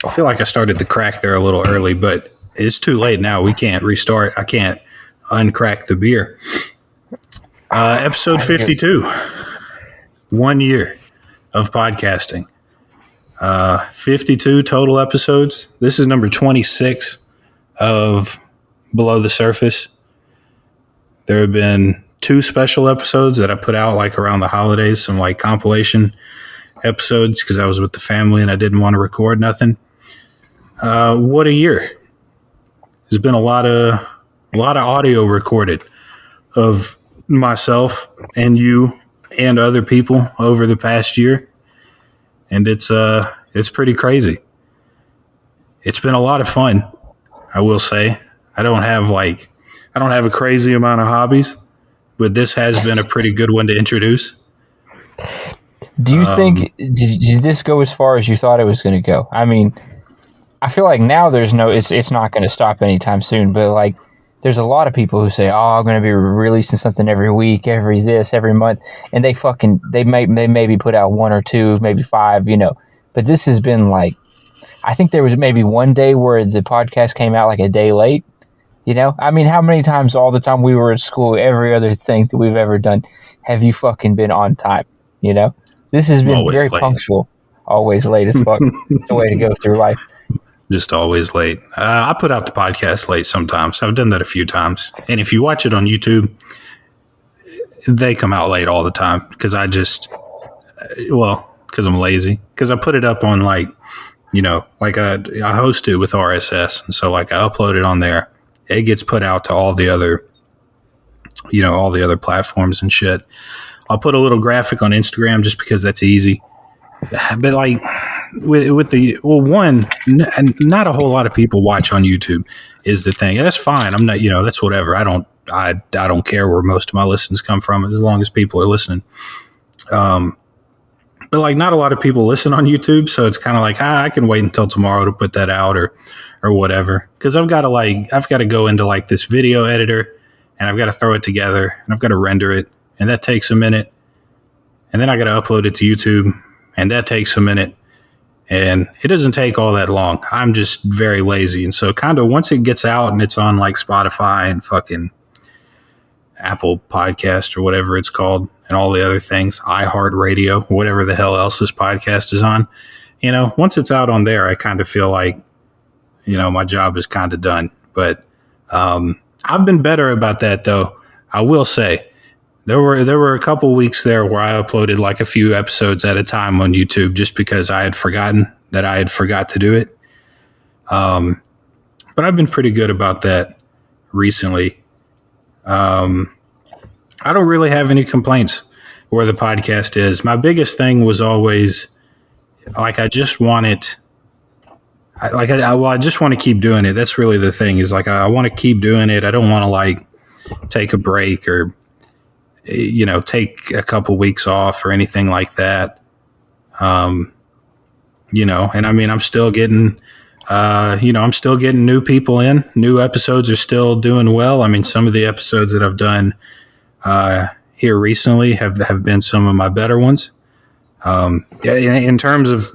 I feel like I started the crack there a little early, but it's too late now. We can't restart. I can't uncrack the beer. Episode 52. 1 year of podcasting. 52 total episodes. This is number 26 of Below the Surface. There have been 2 special episodes that I put out like around the holidays, some like compilation episodes because I was with the family and I didn't want to record nothing. What a year. There's been a lot of audio recorded of myself and you and other people over the past year. And it's pretty crazy. It's been a lot of fun, I will say. I don't have a crazy amount of hobbies, but this has been a pretty good one to introduce. Do you think did this go as far as you thought it was going to go? I mean, I feel like now it's not going to stop anytime soon, but like there's a lot of people who say, "Oh, I'm going to be releasing something every week, every month," and they maybe put out 1 or 2, maybe 5, But this has been like, I think there was maybe one day where the podcast came out like a day late. I mean, how many times all the time we were at school, every other thing that we've ever done, have you fucking been on time? This has been very punctual. Always late as fuck. It's the way to go through life. Just always late. I put out the podcast late sometimes. I've done that a few times. And if you watch it on YouTube, they come out late all the time because because I'm lazy. Because I put it up on I host it with RSS. And so I upload it on there. It gets put out to all the other platforms and shit. I'll put a little graphic on Instagram just because that's easy. But not a whole lot of people watch on YouTube is the thing. That's fine. I'm not, that's whatever. I don't care where most of my listens come from as long as people are listening. But not a lot of people listen on YouTube. So it's kind of I can wait until tomorrow to put that out or whatever. Cause I've got to go into this video editor and I've got to throw it together and I've got to render it. And that takes a minute. And then I got to upload it to YouTube. And that takes a minute. And it doesn't take all that long. I'm just very lazy. And so kind of once it gets out and it's on Spotify and fucking Apple Podcast or whatever it's called and all the other things, iHeartRadio, whatever the hell else this podcast is on, once it's out on there, I kind of feel like, my job is kind of done. But I've been better about that, though. I will say. There were a couple weeks there where I uploaded a few episodes at a time on YouTube just because I had forgotten that I had forgot to do it. But I've been pretty good about that recently. I don't really have any complaints where the podcast is. My biggest thing was always I just want it. I just want to keep doing it. That's really the thing is I want to keep doing it. I don't want to take a break or take a couple weeks off or anything like that. And I mean, I'm still getting new people in. New episodes are still doing well. I mean, some of the episodes that I've done here recently have been some of my better ones. In terms of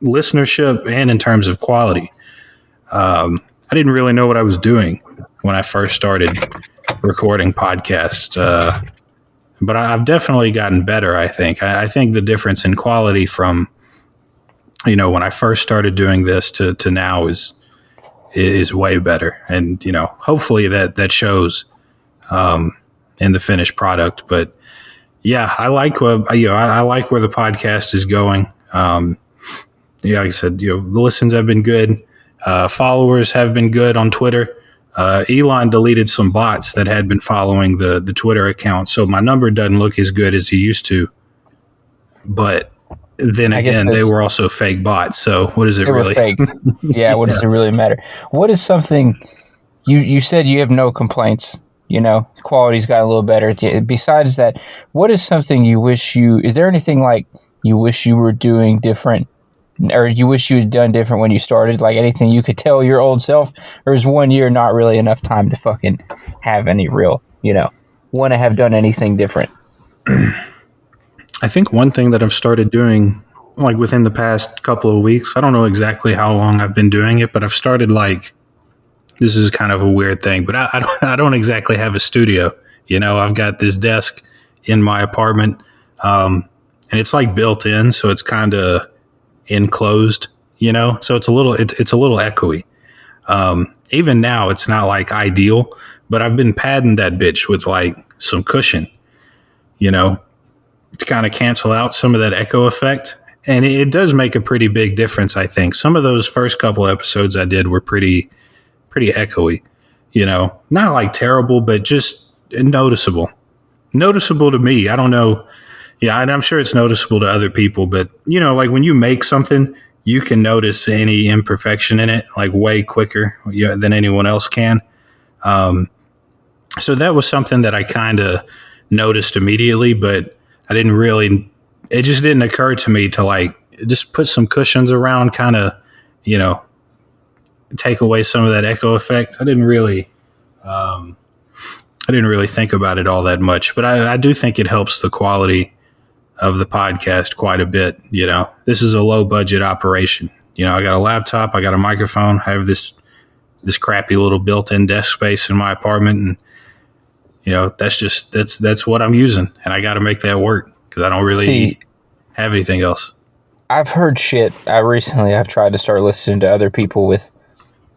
listenership and in terms of quality. I didn't really know what I was doing when I first started recording podcasts. But I've definitely gotten better, I think. I think the difference in quality from, when I first started doing this to now is way better. And, hopefully that shows in the finished product. But, yeah, I like where the podcast is going. Like I said, the listens have been good. Followers have been good on Twitter. Elon deleted some bots that had been following the Twitter account, so my number doesn't look as good as he used to. But then again, they were also fake bots. So what does it really? They were fake. Yeah. What does it really matter? What is something you said you have no complaints? Quality's got a little better. Besides that, what is something you wish is there anything you wish you were doing different? Or you wish you had done different when you started? Anything you could tell your old self? Or is 1 year not really enough time to fucking have any real, want to have done anything different? I think one thing that I've started doing like within the past couple of weeks. I don't know exactly how long I've been doing it, but I've started like, this is kind of a weird thing, but I don't exactly have a studio. You know, I've got this desk in my apartment, and it's like built in, so it's kind of enclosed, you know, so it's a little echoey. Even now, it's not like ideal, but I've been padding that bitch with like some cushion, you know, to kind of cancel out some of that echo effect. And it does make a pretty big difference, I think. Some of those first couple episodes I did were pretty echoey, you know, not like terrible, but just noticeable to me. I don't know. Yeah, and I'm sure it's noticeable to other people, but you know, like when you make something, you can notice any imperfection in it like way quicker than anyone else can. So that was something that I kind of noticed immediately, but I didn't really, it just didn't occur to me to like just put some cushions around, kind of, you know, take away some of that echo effect. I didn't really think about it all that much, but I do think it helps the quality of the podcast quite a bit. You know, this is a low budget operation. You know, I got a laptop, I got a microphone, I have this crappy little built-in desk space in my apartment, and you know, that's what I'm using, and I got to make that work because I don't really have anything else. I've heard shit. I've tried to start listening to other people with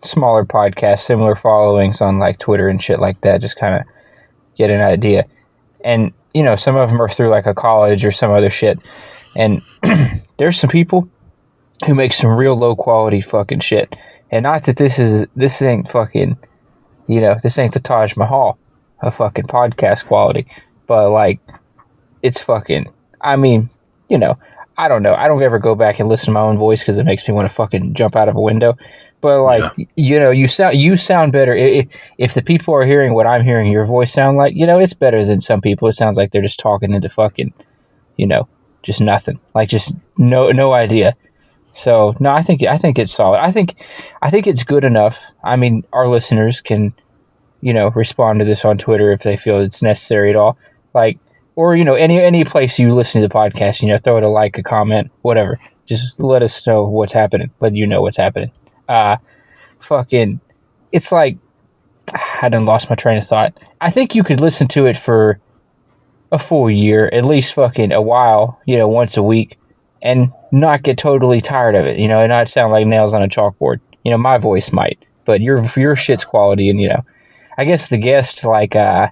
smaller podcasts, similar followings on like Twitter and shit like that, just kind of get an idea. And you know, some of them are through like a college or some other shit. And there's some people who make some real low quality fucking shit. And not that this ain't fucking, you know, this ain't the Taj Mahal of fucking podcast quality, but like, it's fucking, I mean, you know, I don't know. I don't ever go back and listen to my own voice because it makes me want to fucking jump out of a window. But like, you know, you sound better if the people are hearing what I'm hearing your voice sound like. You know, it's better than some people. It sounds like they're just talking into fucking, you know, just nothing, like just no idea. So no, I think it's solid. I think it's good enough. I mean, our listeners can, you know, respond to this on Twitter if they feel it's necessary at all. Like, or you know, any place you listen to the podcast, you know, throw it a like, a comment, whatever. Just let us know what's happening. Let you know what's happening. Fucking, it's like, I done lost my train of thought. I think you could listen to it for a full year, at least fucking a while, you know, once a week, and not get totally tired of it, you know, and not sound like nails on a chalkboard. You know, my voice might, but your shit's quality, and you know, I guess the guests, like, I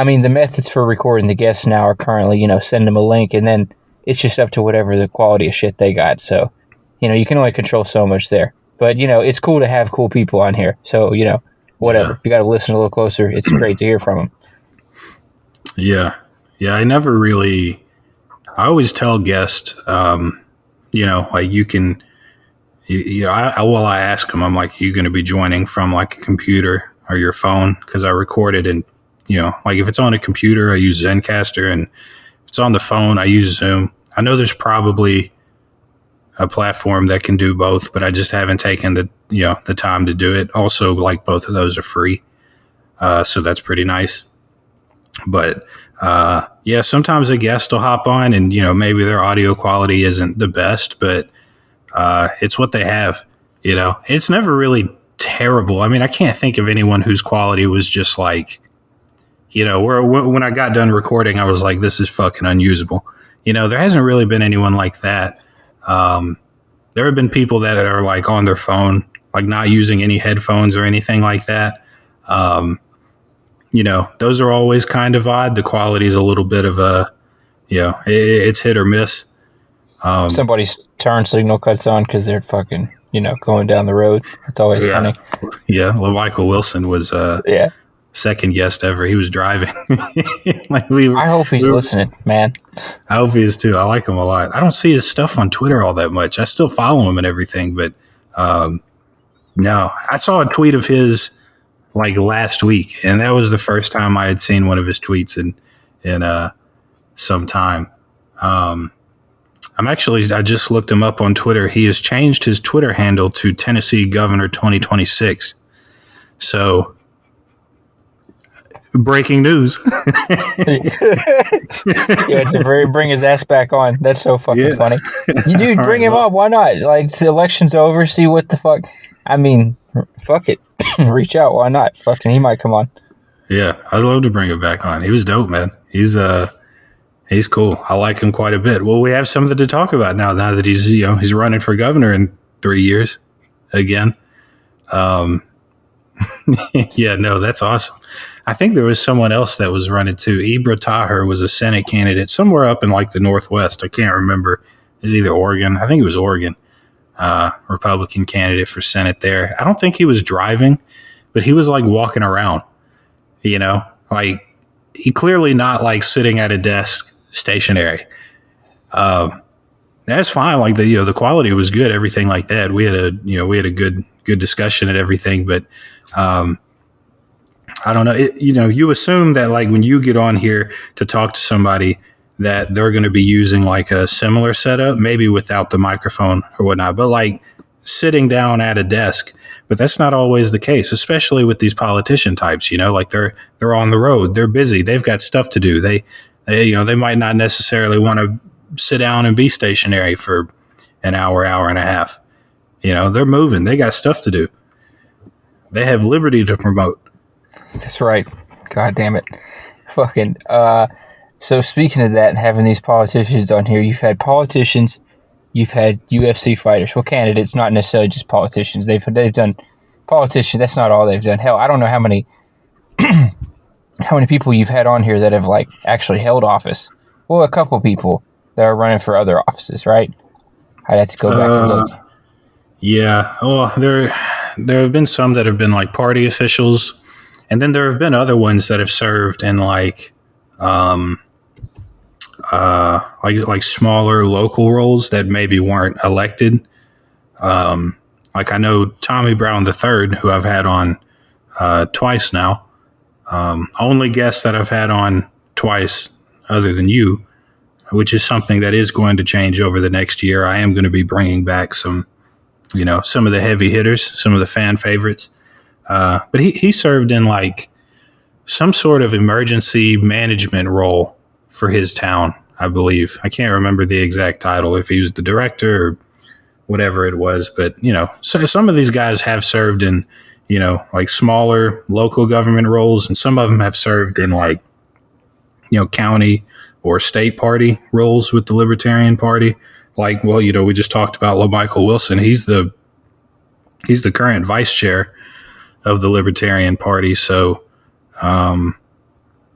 mean, the methods for recording the guests now are currently, you know, send them a link, and then it's just up to whatever the quality of shit they got. So, you know, you can only control so much there. But, you know, it's cool to have cool people on here. So, you know, whatever. If you got to listen a little closer, it's great to hear from them. Yeah. Yeah, I always tell guests, you know, like you can, I ask them, I'm like, you going to be joining from like a computer or your phone? Because I record it, and, you know, like if it's on a computer, I use Zencaster, and if it's on the phone, I use Zoom. I know there's probably a platform that can do both, but I just haven't taken the time to do it. Also, like both of those are free. So that's pretty nice. But yeah, sometimes a guest will hop on, and, you know, maybe their audio quality isn't the best, but it's what they have, you know. It's never really terrible. I mean, I can't think of anyone whose quality was just like, you know, when I got done recording, I was like, this is fucking unusable. You know, there hasn't really been anyone like that. There have been people that are like on their phone, like not using any headphones or anything like that. You know, those are always kind of odd. The quality is a little bit of a, you know, it's hit or miss. Somebody's turn signal cuts on because they're fucking, you know, going down the road. It's always funny. Yeah. Well, Michael Wilson was second guest ever. He was driving. Like I hope he's listening, man. I hope he is too. I like him a lot. I don't see his stuff on Twitter all that much. I still follow him and everything, but no. I saw a tweet of his like last week, and that was the first time I had seen one of his tweets in some time. I just looked him up on Twitter. He has changed his Twitter handle to Tennessee Governor 2026. So Breaking news. Yeah, bring his ass back on. That's so fucking funny. You dude, bring him up. Why not? Like, the election's over. See what the fuck. I mean, fuck it. Reach out. Why not? Fucking, he might come on. Yeah, I'd love to bring him back on. He was dope, man. He's cool. I like him quite a bit. Well, we have something to talk about now that he's running for governor in 3 years again. Yeah, no, that's awesome. I think there was someone else that was running too. Ibra Taher was a Senate candidate somewhere up in like the Northwest. I can't remember. It's either Oregon. I think it was Oregon. Republican candidate for Senate there. I don't think he was driving, but he was like walking around, like he clearly not like sitting at a desk stationary. That's fine. Like the quality was good, everything like that. We had a good discussion and everything, but I don't know. You assume that like when you get on here to talk to somebody that they're going to be using like a similar setup, maybe without the microphone or whatnot, but like sitting down at a desk. But that's not always the case, especially with these politician types. Like they're on the road, they're busy, they've got stuff to do. They might not necessarily want to sit down and be stationary for an hour and a half. They're moving, they got stuff to do. They have liberty to promote. That's right. God damn it. Fucking. So speaking of that and having these politicians on here, you've had politicians, you've had UFC fighters. Well, candidates, not necessarily just politicians. They've done politicians. That's not all they've done. Hell, I don't know how many people you've had on here that have like actually held office. Well, a couple people that are running for other offices, right? I'd have to go back and look. Yeah. Well, there have been some that have been like party officials, and then there have been other ones that have served in like smaller local roles that maybe weren't elected. Like I know Tommy Brown III, who I've had on twice now. Only guest that I've had on twice other than you, which is something that is going to change over the next year. I am going to be bringing back some of the heavy hitters, some of the fan favorites. But he served in like some sort of emergency management role for his town, I believe. I can't remember the exact title, if he was the director or whatever it was. But, so some of these guys have served in, like smaller local government roles, and some of them have served in like, county or state party roles with the Libertarian Party. Like, well, we just talked about LaMichael Wilson. He's the current vice chair of the Libertarian Party. So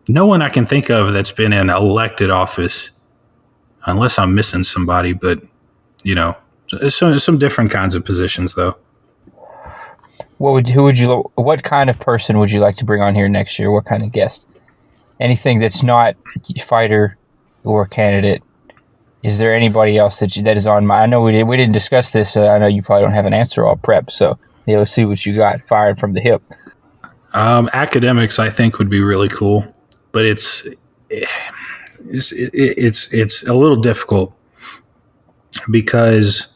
no one I can think of that's been in elected office, unless I'm missing somebody. But, some different kinds of positions, though. What kind of person would you like to bring on here next year? What kind of guest? Anything that's not fighter or candidate. Is there anybody else that is on my? I know we didn't discuss this. I know you probably don't have an answer all prepped. So yeah, let's see what you got. Fired from the hip. Academics, I think, would be really cool, but it's a little difficult because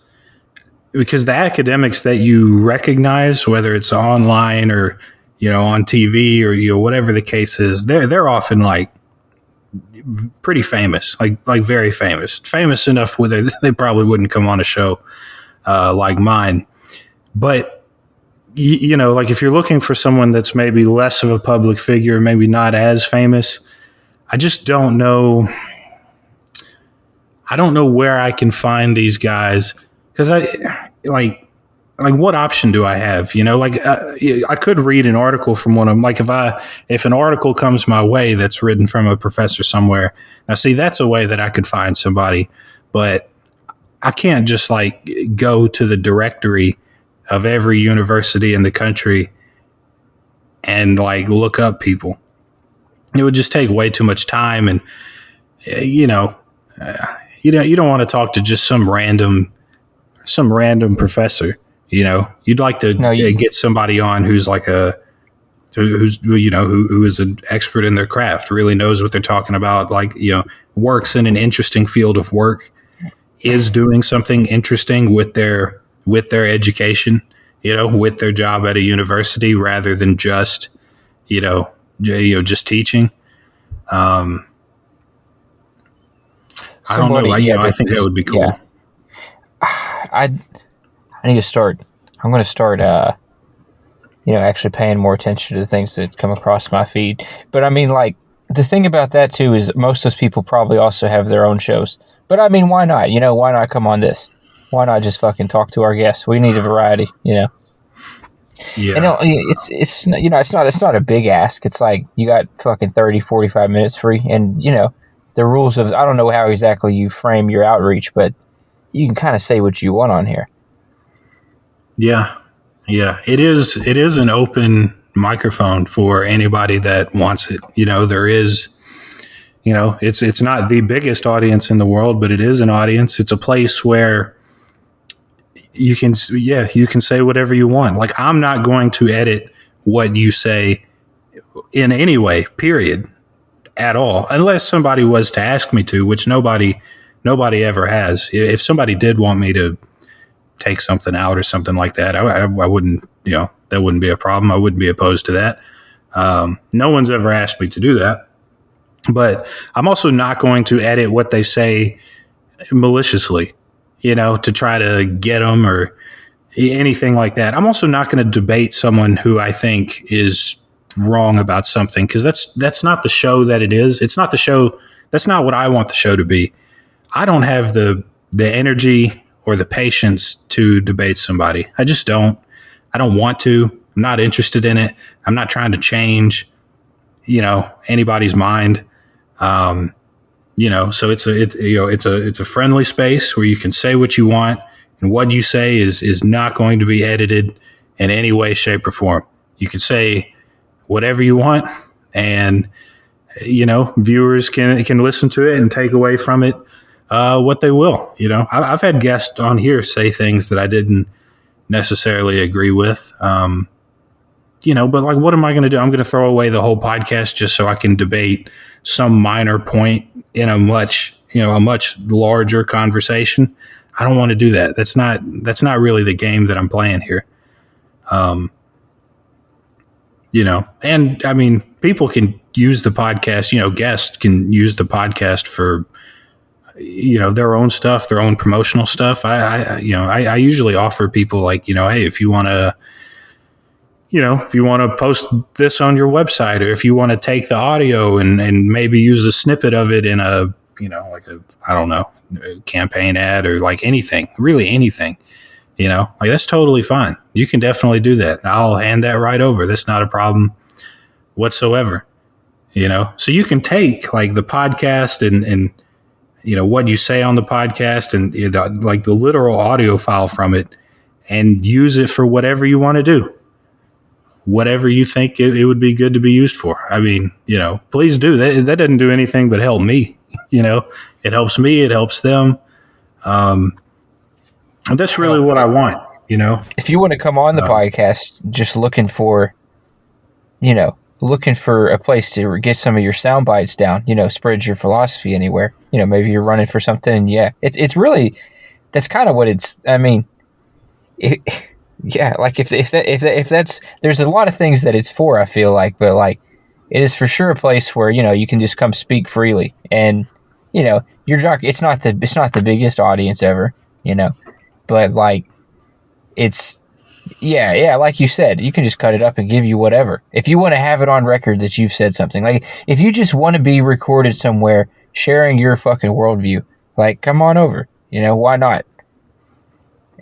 the academics that you recognize, whether it's online or on TV or whatever the case is, they're often like pretty famous, like very famous enough where they probably wouldn't come on a show like mine. But like if you're looking for someone that's maybe less of a public figure, maybe not as famous, I just don't know. I don't know where I can find these guys, because what option do I have? I could read an article from one of them. Like if an article comes my way that's written from a professor somewhere, now see, that's a way that I could find somebody, but I can't just like go to the directory of every university in the country and like look up people. It would just take way too much time, and you don't want to talk to just some random professor. You'd like to get somebody on who's like who is an expert in their craft, really knows what they're talking about, like, works in an interesting field of work, is doing something interesting with their education, with their job at a university, rather than just, just teaching. I don't know. Somebody, yeah, I think that would be cool. Yeah. I need to start. I'm going to start, actually paying more attention to the things that come across my feed. But I mean, like, the thing about that too is most of those people probably also have their own shows. But I mean, why not? Why not come on this? Why not just fucking talk to our guests? We need a variety, Yeah. And it's not a big ask. It's like you got fucking 30, 45 minutes free, and the rules of, I don't know how exactly you frame your outreach, but you can kind of say what you want on here. Yeah. It is an open microphone for anybody that wants it. There is, it's not the biggest audience in the world, but it is an audience. It's a place where you can say whatever you want. Like, I'm not going to edit what you say in any way, period, at all, unless somebody was to ask me to, which nobody ever has. If somebody did want me to take something out or something like that, I wouldn't, that wouldn't be a problem. I wouldn't be opposed to that. No one's ever asked me to do that, but I'm also not going to edit what they say maliciously, to try to get them or anything like that. I'm also not going to debate someone who I think is wrong about something, because that's not the show that it is. It's not the show. That's not what I want the show to be. I don't have the energy or the patience to debate somebody. I just don't. I don't want to. I'm not interested in it. I'm not trying to change, anybody's mind. So it's a friendly space where you can say what you want, and what you say is not going to be edited in any way, shape, or form. You can say whatever you want, and viewers can listen to it and take away from it what they will. I've had guests on here say things that I didn't necessarily agree with. But like, what am I going to do? I'm going to throw away the whole podcast just so I can debate some minor point in a much larger conversation. I don't want to do that. That's not really the game that I'm playing here. And I mean, people can use the podcast, guests can use the podcast for, their own stuff, their own promotional stuff. I usually offer people, like, hey, if you want to post this on your website, or if you want to take the audio and maybe use a snippet of it in a, a campaign ad, or like anything, really anything, like, that's totally fine. You can definitely do that. I'll hand that right over. That's not a problem whatsoever, so you can take like the podcast and what you say on the podcast and like the literal audio file from it, and use it for whatever you want to do. Whatever you think it would be good to be used for. I mean, please do. That doesn't do anything but help me. It helps me. It helps them. And that's really what I want, If you want to come on the podcast, just looking for a place to get some of your sound bites down, spread your philosophy anywhere, maybe you're running for something. Yeah. It's really, that's kind of what it's, I mean, yeah, like if that's, there's a lot of things that it's for, I feel like, but like, it is for sure a place where, you can just come speak freely, and, you're not, it's not the biggest audience ever, but like, it's, yeah, like you said, you can just cut it up and give you whatever. If you want to have it on record that you've said something, like if you just want to be recorded somewhere sharing your fucking worldview, like, come on over, why not?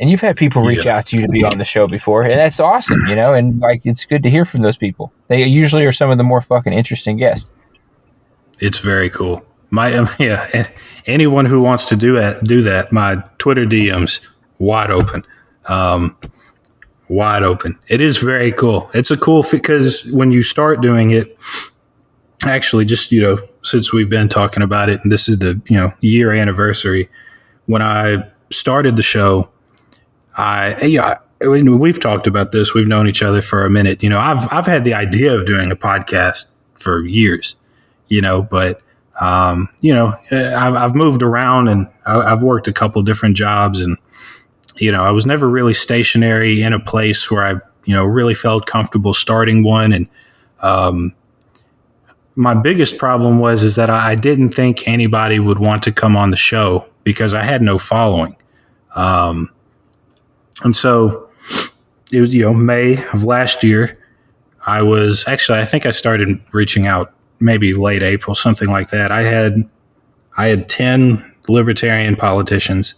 And you've had people reach out to you to be on the show before, and that's awesome, and like, it's good to hear from those people. They usually are some of the more fucking interesting guests. It's very cool. Anyone who wants to do that, my Twitter DMs wide open. Wide open. It is very cool. It's a cool, because when you start doing it, actually, just, since we've been talking about it, and this is the, year anniversary, when I started the show, we've talked about this. We've known each other for a minute. I've had the idea of doing a podcast for years, but, I've moved around, and I've worked a couple different jobs, and, I was never really stationary in a place where I, really felt comfortable starting one. And, my biggest problem is that I didn't think anybody would want to come on the show because I had no following. And so it was, May of last year. I think I started reaching out maybe late April, something like that. I had 10 libertarian politicians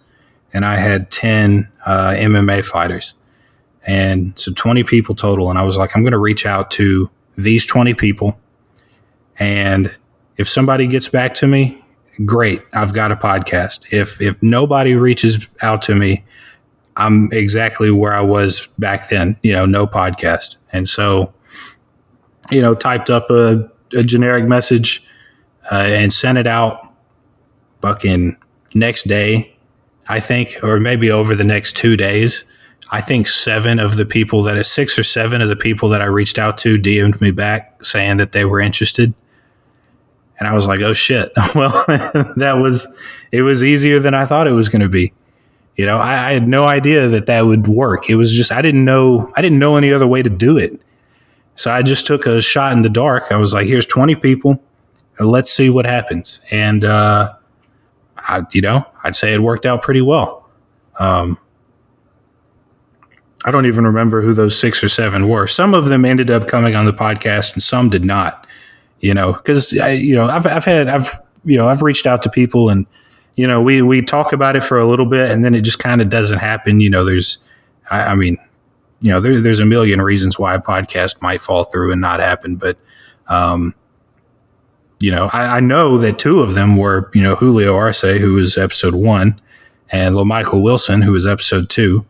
and I had 10 MMA fighters. And so 20 people total. And I was like, I'm going to reach out to these 20 people. And if somebody gets back to me, great, I've got a podcast. If nobody reaches out to me, I'm exactly where I was back then, no podcast. And so, typed up a generic message and sent it out fucking next day, I think, or maybe over the next 2 days. I think 6 or 7 of the people that I reached out to DM'd me back saying that they were interested. And I was like, oh shit. Well, it was easier than I thought it was going to be. I had no idea that would work. It was just, I didn't know any other way to do it. So I just took a shot in the dark. I was like, here's 20 people. Let's see what happens. And, I'd say it worked out pretty well. I don't even remember who those 6 or 7 were. Some of them ended up coming on the podcast and some did not, because I've reached out to people and, we talk about it for a little bit and then it just kind of doesn't happen. There's a million reasons why a podcast might fall through and not happen. But, I know that 2 of them were, Julio Arce, who was episode 1, and LaMichael Wilson, who was episode 2.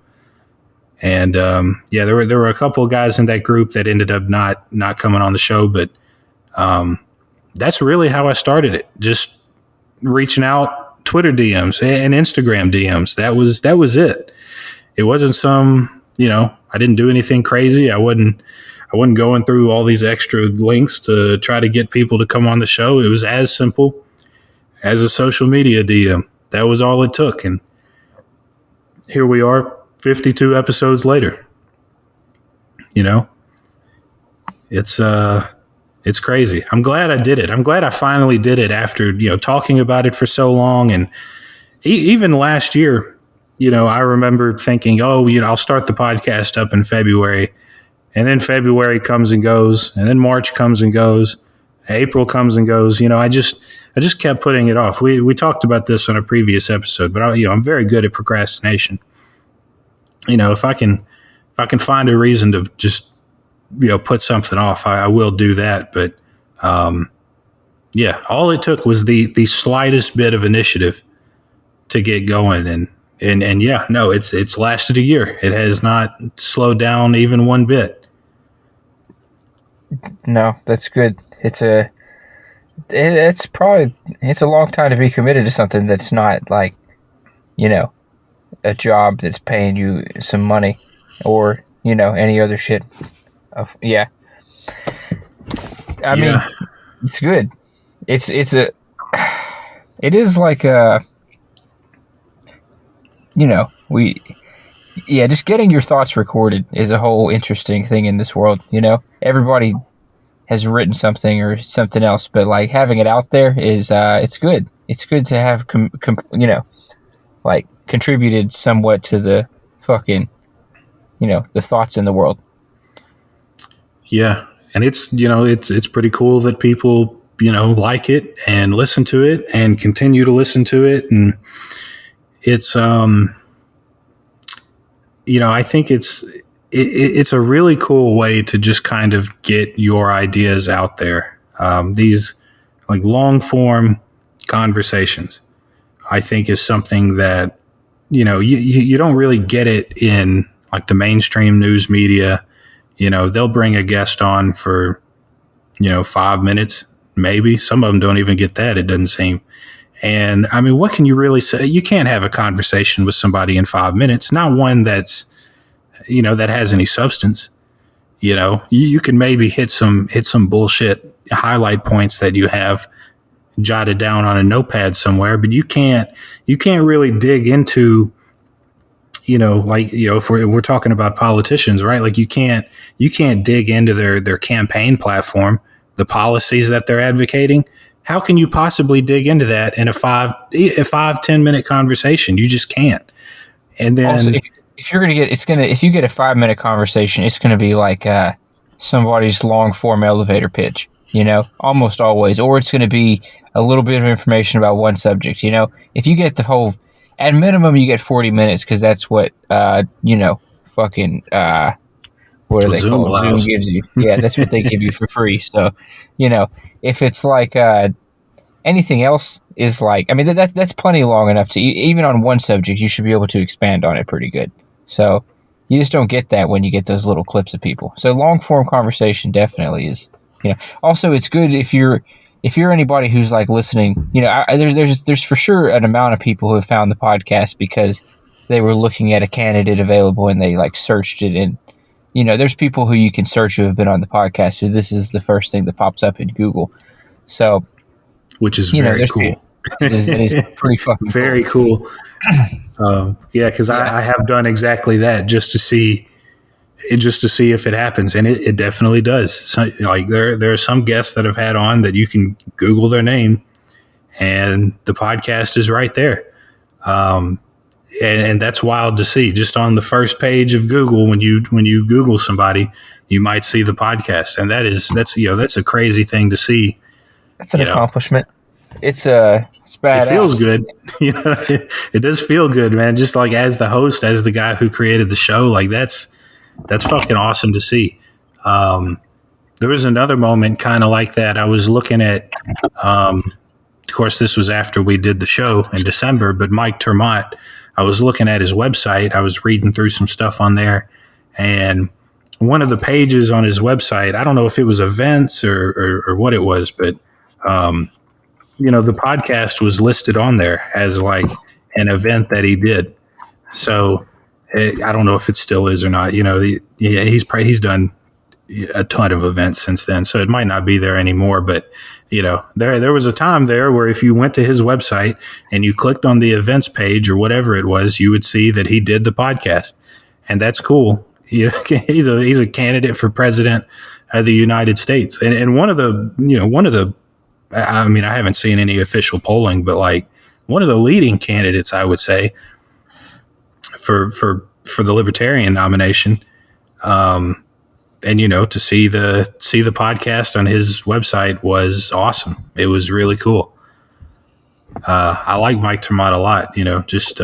And, there were a couple of guys in that group that ended up not coming on the show. But, that's really how I started it. Just reaching out, Twitter DMs and Instagram DMs. That was it. It wasn't some, I didn't do anything crazy. I wasn't going through all these extra links to try to get people to come on the show. It was as simple as a social media DM. That was all it took. And here we are 52 episodes later. It's crazy. I'm glad I did it. I'm glad I finally did it after, talking about it for so long. And even last year, I remember thinking, I'll start the podcast up in February. And then February comes and goes. And then March comes and goes. April comes and goes. I just kept putting it off. We talked about this on a previous episode, but I'm very good at procrastination. If I can find a reason to just, put something off, I will do that. But, all it took was the slightest bit of initiative to get going. And it's lasted a year. It has not slowed down even one bit. No, that's good. It's a long time to be committed to something that's not like, a job that's paying you some money or, any other shit. I mean, it's good. It is like just getting your thoughts recorded is a whole interesting thing in this world. Everybody has written something or something else, but like having it out there is, it's good. It's good to have, contributed somewhat to the fucking, the thoughts in the world. Yeah. And it's pretty cool that people, like it and listen to it and continue to listen to it. And it's, I think it's a really cool way to just kind of get your ideas out there. These like long form conversations, I think is something that, you don't really get it in like the mainstream news media. They'll bring a guest on for, 5 minutes, maybe. Some of them don't even get that, it doesn't seem. And I mean, what can you really say? You can't have a conversation with somebody in 5 minutes, not one that's, that has any substance. You can maybe hit some bullshit highlight points that you have jotted down on a notepad somewhere, but you can't really dig into, if we're talking about politicians, right? Like you can't dig into their campaign platform the policies that they're advocating, how can you possibly dig into that in a 5-10 minute conversation? You just can't. And then also, if you're gonna get, if you get a 5 minute conversation, it's gonna be like somebody's long form elevator pitch, almost always, or it's gonna be a little bit of information about one subject. If you get the whole, at minimum, you get 40 minutes because that's what fucking what do they Zoom call it? allows. Zoom gives you. Yeah, that's what they give you for free. So, if it's like anything else is like, I mean, that's plenty long enough to, even on one subject, you should be able to expand on it pretty good. So you just don't get that when you get those little clips of people. So long form conversation definitely is, also it's good if you're anybody who's like listening, there's for sure an amount of people who have found the podcast because they were looking at a candidate available and they like searched it, and there's people who you can search who have been on the podcast who this is the first thing that pops up in Google. So, which is very cool. It is pretty fucking very cool. Because I have done exactly that just to see if it happens, and it definitely does. So, like there are some guests that I've had on that you can Google their name, and the podcast is right there. And that's wild to see. Just on the first page of Google, when you Google somebody, you might see the podcast, and that's a crazy thing to see. That's an accomplishment. It's badass. It feels good. It does feel good, man. Just like as the host, as the guy who created the show, like that's fucking awesome to see. There was another moment kind of like that. I was looking at, of course, this was after we did the show in December, but Mike Termott, I was looking at his website. I was reading through some stuff on there, and one of the pages on his website, I don't know if it was events or what it was, but the podcast was listed on there as like an event that he did. So I don't know if it still is or not. He's done a ton of events since then, so it might not be there anymore. But there was a time there where if you went to his website and you clicked on the events page or whatever it was, you would see that he did the podcast, and that's cool. He's a candidate for president of the United States, and one of the I mean, I haven't seen any official polling, but like one of the leading candidates, I would say, for the Libertarian nomination. And to see the podcast on his website was awesome. It was really cool. I like Mike Termott a lot. Just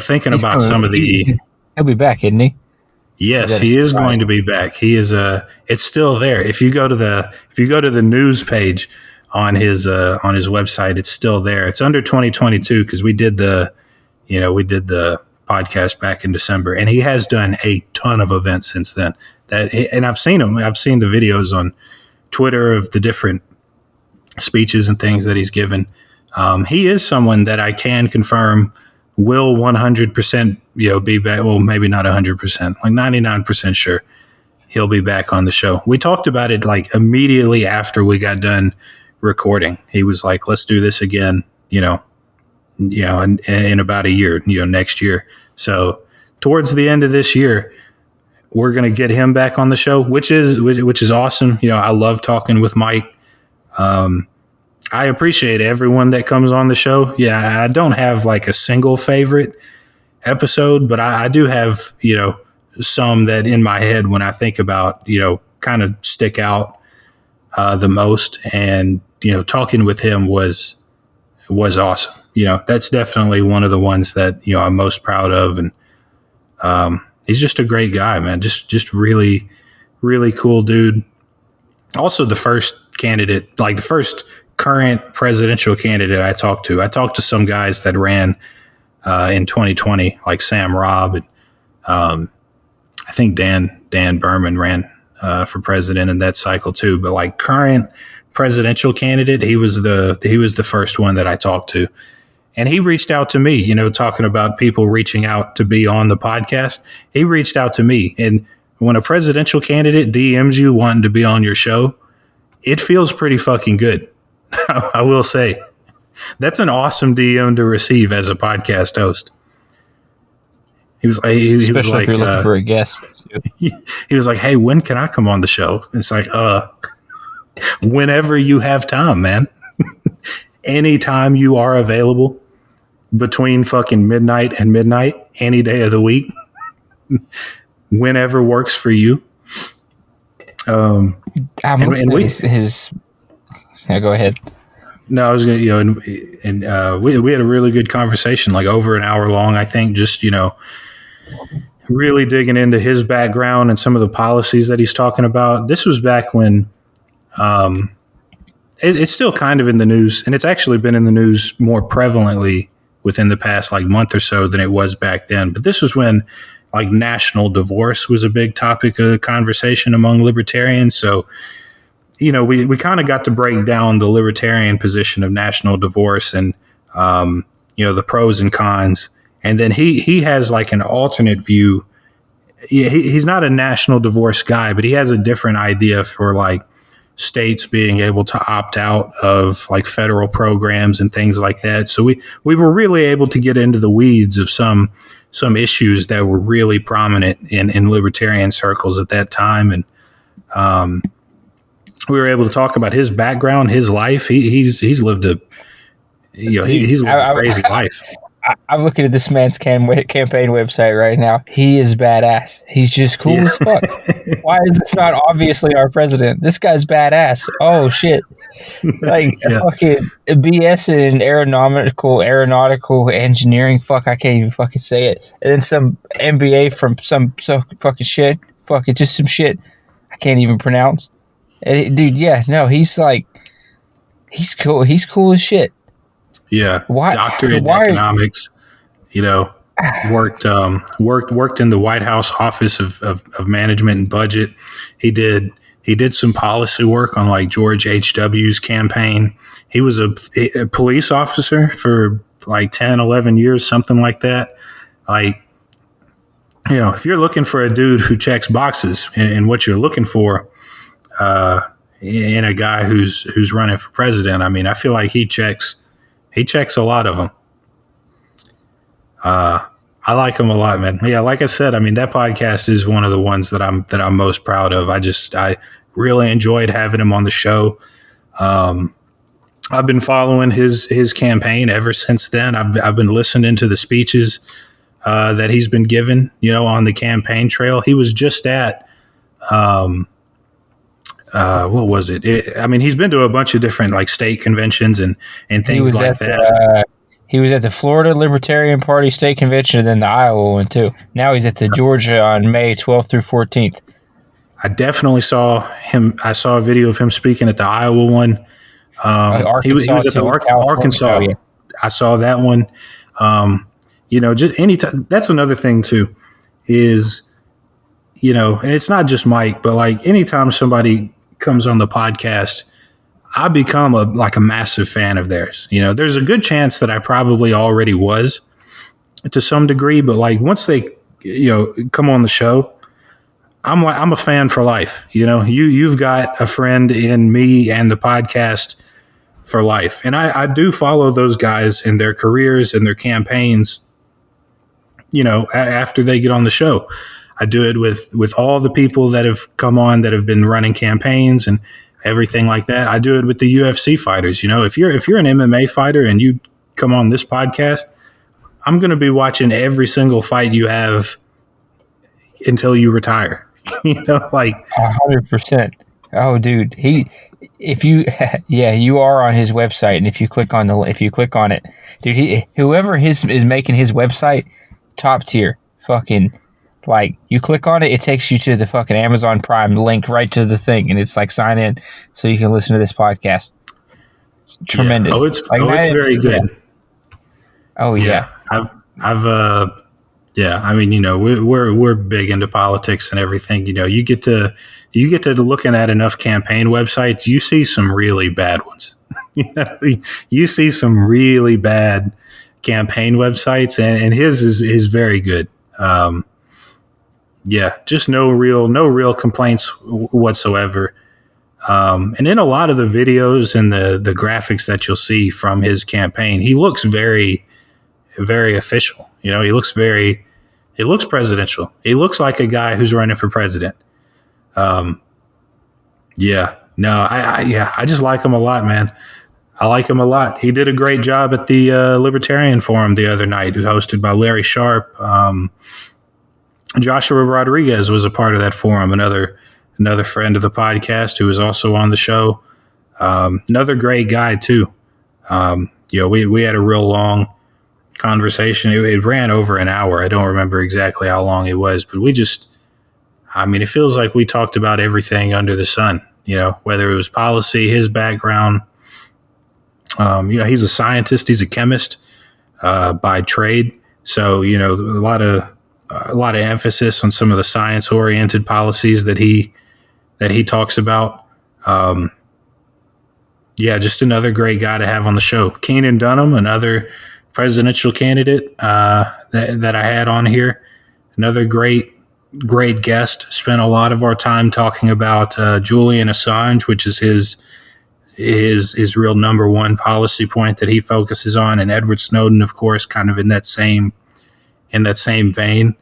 thinking He's about some of the. He'll be back, isn't he? Yes, he is going to be back. He is. It's still there. If you go to the news page on his website, it's still there. It's under 2022 because we did the podcast back in December, and he has done a ton of events since then. And I've seen him. I've seen the videos on Twitter of the different speeches and things that he's given. He is someone that I can confirm will 100% be back. Well, maybe not 100%, like 99% sure he'll be back on the show. We talked about it like immediately after we got done recording. He was like, let's do this again, in about a year, next year. So towards the end of this year, we're going to get him back on the show, which is awesome. I love talking with Mike. I appreciate everyone that comes on the show. Yeah, I don't have like a single favorite episode, but I do have, some that in my head when I think about, kind of stick out the most. And, talking with him was awesome. That's definitely one of the ones that, I'm most proud of. And he's just a great guy, man. Just really, really cool dude. Also the first candidate, like the first current presidential candidate I talked to some guys that ran in 2020, like Sam Robb, and I think Dan Berman ran for president in that cycle too. But like current presidential candidate, he was the first one that I talked to, and he reached out to me. Talking about people reaching out to be on the podcast, he reached out to me, and when a presidential candidate DMs you wanting to be on your show, it feels pretty fucking good. I will say that's an awesome DM to receive as a podcast host. He was like, especially if you're looking for a guest. He was like, "Hey, when can I come on the show?" And it's like, Whenever you have time, man. Anytime you are available between fucking midnight and midnight, any day of the week, whenever works for you. I'm And we, his. Yeah, go ahead. no, I was going to, and we had a really good conversation, like over an hour long, I think, just, really digging into his background and some of the policies that he's talking about. This was back when, it's still kind of in the news, and it's actually been in the news more prevalently within the past like month or so than it was back then. But this was when like national divorce was a big topic of conversation among libertarians. So, we kind of got to break down the libertarian position of national divorce and, the pros and cons. And then he has like an alternate view. He's not a national divorce guy, but he has a different idea for like states being able to opt out of like federal programs and things like that. So we were really able to get into the weeds of some issues that were really prominent in libertarian circles at that time. And, we were able to talk about his background, his life. He's lived he's lived a crazy life. I'm looking at this man's campaign website right now. He is badass. He's just cool as fuck. Why is this not obviously our president? This guy's badass. Oh shit! Like fucking BS in aeronautical engineering. Fuck, I can't even fucking say it. And then some MBA from some fucking shit. Fucking just some shit I can't even pronounce. Dude, yeah, no, he's cool. He's cool as shit. Yeah, doctorate in economics. Worked in the White House Office of Management and Budget. He did some policy work on like George H.W.'s campaign. He was a police officer for like 10, 11 years, something like that. Like, if you're looking for a dude who checks boxes and what you're looking for in a guy who's running for president, I mean, I feel like he checks a lot of them. I like him a lot, man. Yeah, like I said, I mean, that podcast is one of the ones that I'm most proud of. I really enjoyed having him on the show. I've been following his campaign ever since then. I've been listening to the speeches that he's been given, on the campaign trail. He was just at what was it? I mean, he's been to a bunch of different like state conventions and things like that. He was at the Florida Libertarian Party state convention and then the Iowa one too. Now he's at the Georgia on May 12th through 14th. I definitely saw him. I saw a video of him speaking at the Iowa one. He was at the Arkansas. Oh, yeah. I saw that one. Just anytime. That's another thing too, is, and it's not just Mike, but like anytime somebody comes on the podcast, I become a massive fan of theirs. There's a good chance that I probably already was to some degree, but like once they, come on the show, I'm a fan for life. You've got a friend in me and the podcast for life. And I do follow those guys in their careers and their campaigns, after they get on the show. I do it with all the people that have come on that have been running campaigns and everything like that. I do it with the UFC fighters. If you're an MMA fighter and you come on this podcast, I'm going to be watching every single fight you have until you retire. Like 100%. Oh, dude, you are on his website, and if you click on it, dude, whoever is making his website, top tier, fucking. Like, you click on it, it takes you to the fucking Amazon Prime link right to the thing, and it's like sign in so you can listen to this podcast. It's tremendous. Yeah. It's very good. Yeah. Oh yeah. I mean, we're big into politics and everything. You get to looking at enough campaign websites, you see some really bad ones. You see some really bad campaign websites, and his is very good. Just no real complaints whatsoever. And in a lot of the videos and the graphics that you'll see from his campaign, he looks very, very official. He looks presidential. He looks like a guy who's running for president. No, I just like him a lot, man. I like him a lot. He did a great job at the Libertarian Forum the other night. It was hosted by Larry Sharp. Joshua Rodriguez was a part of that forum, another friend of the podcast who was also on the show. Another great guy, too. We had a real long conversation. It ran over an hour. I don't remember exactly how long it was, but it feels like we talked about everything under the sun, whether it was policy, his background. He's a scientist, he's a chemist by trade. So, a lot of emphasis on some of the science oriented policies that he talks about. Just another great guy to have on the show. Keenan Dunham, another presidential candidate that I had on here. Another great guest. Spent a lot of our time talking about Julian Assange, which is his real number one policy point that he focuses on, and Edward Snowden, of course, kind of in that same vein.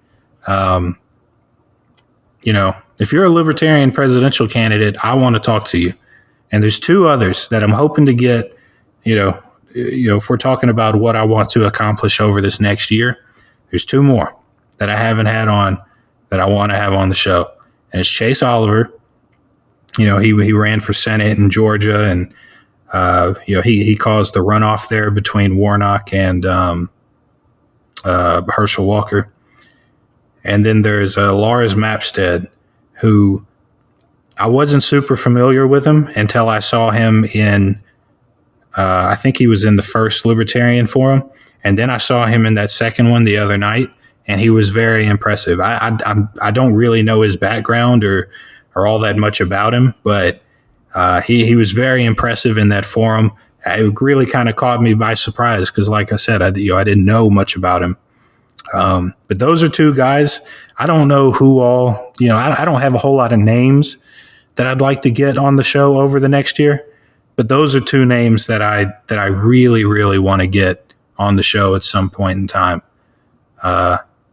If you're a libertarian presidential candidate, I want to talk to you. And there's two others that I'm hoping to get, if we're talking about what I want to accomplish over this next year, there's two more that I haven't had on that I want to have on the show. And it's Chase Oliver. He ran for Senate in Georgia, and, he caused the runoff there between Warnock and Herschel Walker. And then there's Lars Mapstead, who I wasn't super familiar with him until I saw him in, I think he was in the first Libertarian Forum. And then I saw him in that second one the other night, and he was very impressive. I don't really know his background or all that much about him, but he was very impressive in that forum. It really kind of caught me by surprise because, like I said, I didn't know much about him. But those are two guys. I don't know who all, I don't have a whole lot of names that I'd like to get on the show over the next year. But those are two names that I really, really want to get on the show at some point in time.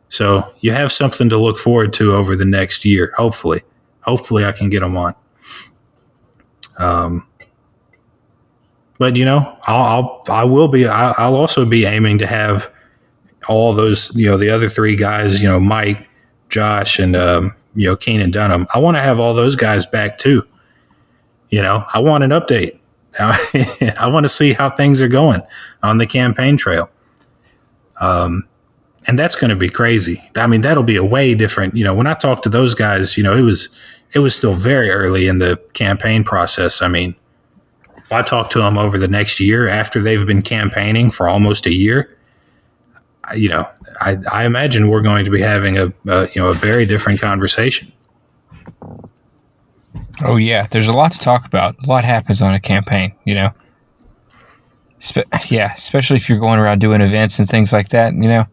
So you have something to look forward to over the next year. Hopefully I can get them on. But I'll also be aiming to have all those, the other three guys, Mike, Josh, and, Keenan Dunham. I want to have all those guys back too. I want an update. I want to see how things are going on the campaign trail. And that's going to be crazy. That'll be a way different, when I talked to those guys, it was still very early in the campaign process. If I talk to them over the next year after they've been campaigning for almost a year, I imagine we're going to be having a very different conversation. Oh yeah, there's a lot to talk about. A lot happens on a campaign, especially if you're going around doing events and things like that. I'm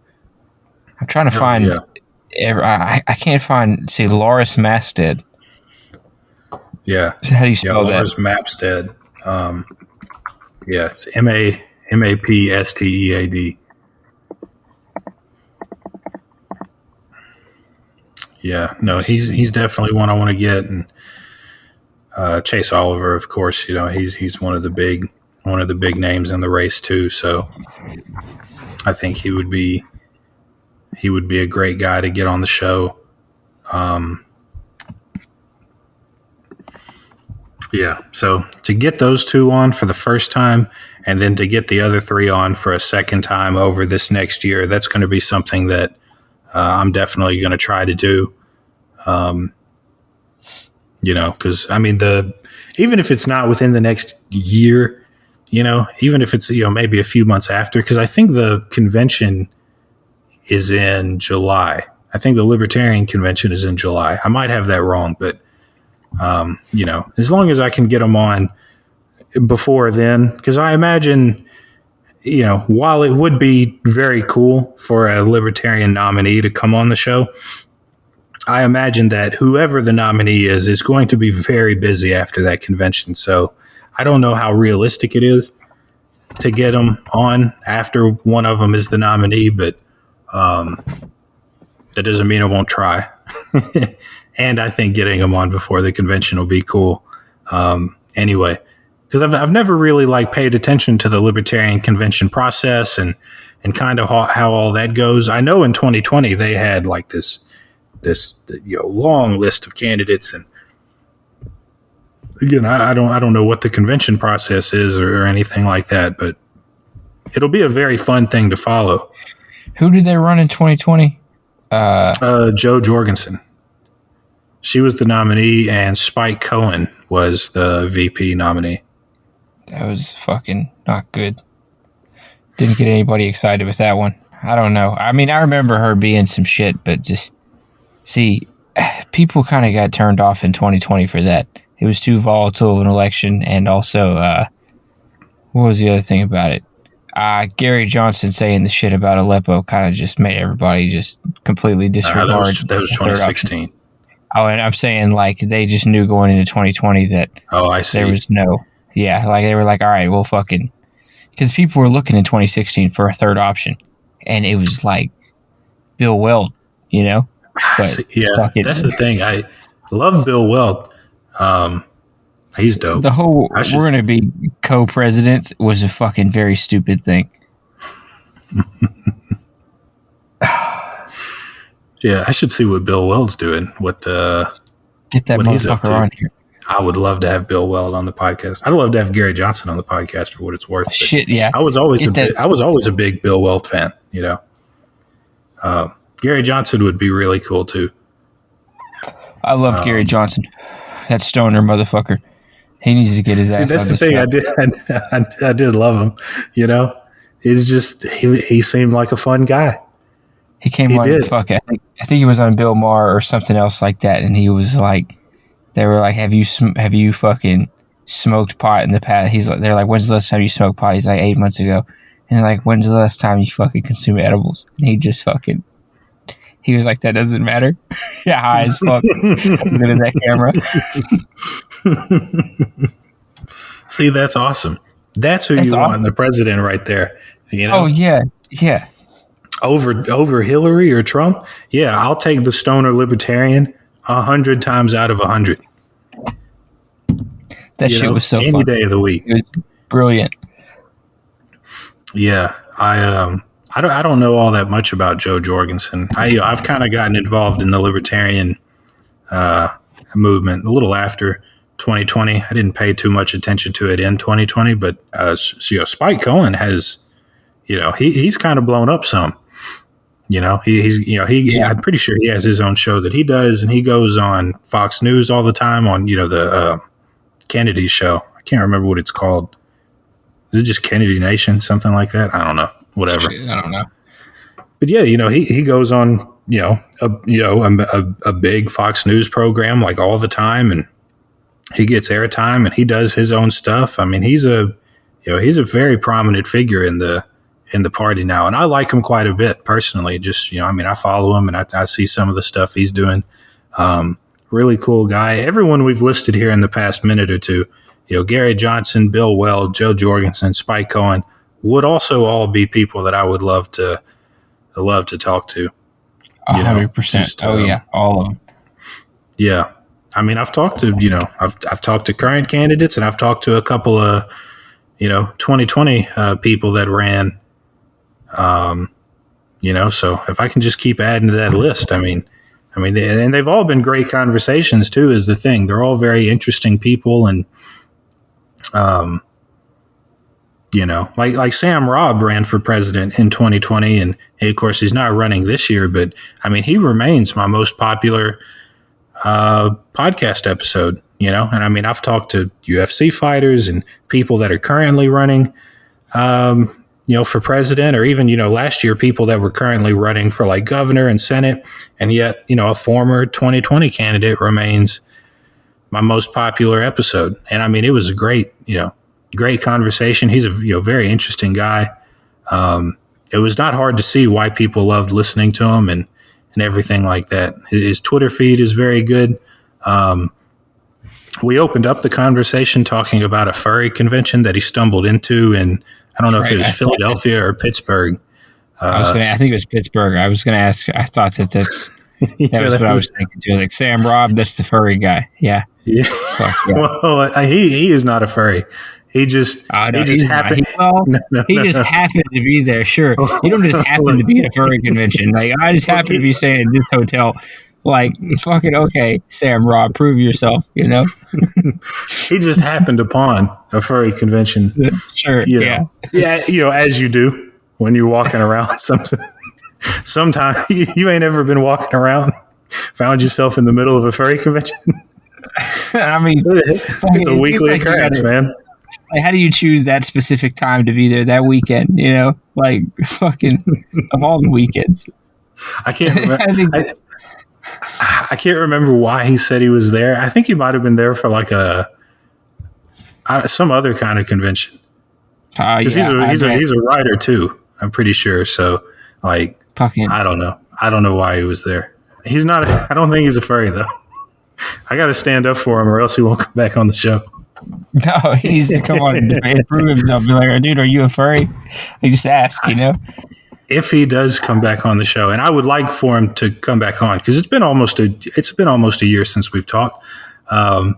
trying to find. I can't find. See, Lars Mapstead. Yeah. So how do you spell that? Lars Mapstead. It's Mapstead. Yeah, no, he's definitely one I want to get, and Chase Oliver, of course, he's one of the big names in the race too. So I think he would be a great guy to get on the show. So to get those two on for the first time, and then to get the other three on for a second time over this next year, that's going to be something that I'm definitely going to try to do. Because even if it's not within the next year, even if it's maybe a few months after, because I think the convention is in July. I think the Libertarian Convention is in July. I might have that wrong, but as long as I can get them on before then, because I imagine, while it would be very cool for a Libertarian nominee to come on the show, I imagine that whoever the nominee is going to be very busy after that convention. So I don't know how realistic it is to get them on after one of them is the nominee, but that doesn't mean I won't try. And I think getting them on before the convention will be cool. anyway, because I've never really like paid attention to the Libertarian convention process and kind of how all that goes. I know in 2020 they had like this long list of candidates, and again, I don't know what the convention process is or anything like that, but it'll be a very fun thing to follow. Who did they run in 2020? Jo Jorgensen. She was the nominee, and Spike Cohen was the VP nominee. That was fucking not good. Didn't get anybody excited with that one. I don't know. I mean, I remember her being some shit, but just see, people kind of got turned off in 2020 for that. It was too volatile of an election, and also, what was the other thing about it? Gary Johnson saying the shit about Aleppo kind of just made everybody just completely disregard. That was 2016. Oh, and I'm saying like they just knew going into 2020 that I see. There was like they were like, all right, well, fucking, because people were looking in 2016 for a third option, and it was like Bill Weld, you know. But that's the thing. I love Bill Weld. He's dope. The whole we're going to be co-presidents was a fucking very stupid thing. Yeah, I should see what Bill Weld's doing. Get that motherfucker on here. I would love to have Bill Weld on the podcast. I'd love to have Gary Johnson on the podcast for what it's worth. Shit, yeah. I was always a big Bill Weld fan. You know, Gary Johnson would be really cool too. I love Gary Johnson. That stoner motherfucker. He needs to get his ass. See, that's the thing. I did love him. You know, he's just he seemed like a fun guy. He came on. Fuck it. I think he was on Bill Maher or something else like that, and he was like, they were like, "Have you fucking smoked pot in the past?" They're like, "When's the last time you smoked pot?" He's like, 8 months ago, and they're like, "When's the last time you fucking consume edibles?" And he just fucking. He was like, "That doesn't matter." Yeah, high as fuck. Looking at that camera. See, that's awesome. That's who you want, the president, right there. You know? Oh yeah. Over Hillary or Trump? Yeah, I'll take the stoner libertarian 100 times out of 100. That shit was so fun. Any day of the week. It was brilliant. Yeah, I don't know all that much about Jo Jorgensen. I've kind of gotten involved in the libertarian movement a little after 2020. I didn't pay too much attention to it in 2020, but Spike Cohen has, he's kind of blown up some. I'm pretty sure he has his own show that he does, and he goes on Fox News all the time on the Kennedy show. I can't remember what it's called. Is it just Kennedy Nation, something like that? I don't know. Whatever. I don't know. But yeah, he goes on, a big Fox News program like all the time, and he gets airtime and he does his own stuff. I mean, he's a very prominent figure in the party now, and I like him quite a bit personally. Just I follow him and I see some of the stuff he's doing. Really cool guy. Everyone we've listed here in the past minute or two, Gary Johnson, Bill Weld, Jo Jorgensen, Spike Cohen, would also all be people that I would love to talk to. 100%. Oh yeah, all of them. Yeah, I mean, I've talked to I've talked to current candidates, and I've talked to a couple of 2020 people that ran. So if I can just keep adding to that list, I mean, and they've all been great conversations too. Is the thing. They're all very interesting people, and like Sam Robb ran for president in 2020, and of course he's not running this year, but I mean, he remains my most popular podcast episode, and I mean, I've talked to UFC fighters and people that are currently running, for president, or even, last year, people that were currently running for like governor and Senate, and yet, a former 2020 candidate remains my most popular episode. And I mean, it was a great conversation. He's a very interesting guy. It was not hard to see why people loved listening to him and everything like that. His Twitter feed is very good. We opened up the conversation talking about a furry convention that he stumbled into, and I don't know if it was Philadelphia or Pittsburgh. I think it was Pittsburgh. I was going to ask. I thought that was what I was thinking too. Like Sam Robb, that's the furry guy. Yeah. Yeah. Well, he is not a furry. He just happened. He just happened to be there. Sure, you don't just happen to be at a furry convention. Like I just happen to be staying at this hotel. Like fucking okay, Sam Rob, prove yourself. You know. He just happened upon a furry convention. Sure. Yeah. As you do when you're walking around. Sometimes you ain't ever been walking around, found yourself in the middle of a furry convention. I mean, it's a weekly occurrence, man. Like, how do you choose that specific time to be there that weekend? You know, like fucking of all the weekends. I can't remember. I can't remember why he said he was there. I think he might have been there for like some other kind of convention. Because he's a writer too. I'm pretty sure. So like, I don't know. I don't know why he was there. He's not. I don't think he's a furry though. I got to stand up for him, or else he won't come back on the show. No, he needs to come on and prove himself. Be like, dude, are you a furry? I just ask, you know. If he does come back on the show, and I would like for him to come back on because it's been almost a year since we've talked. I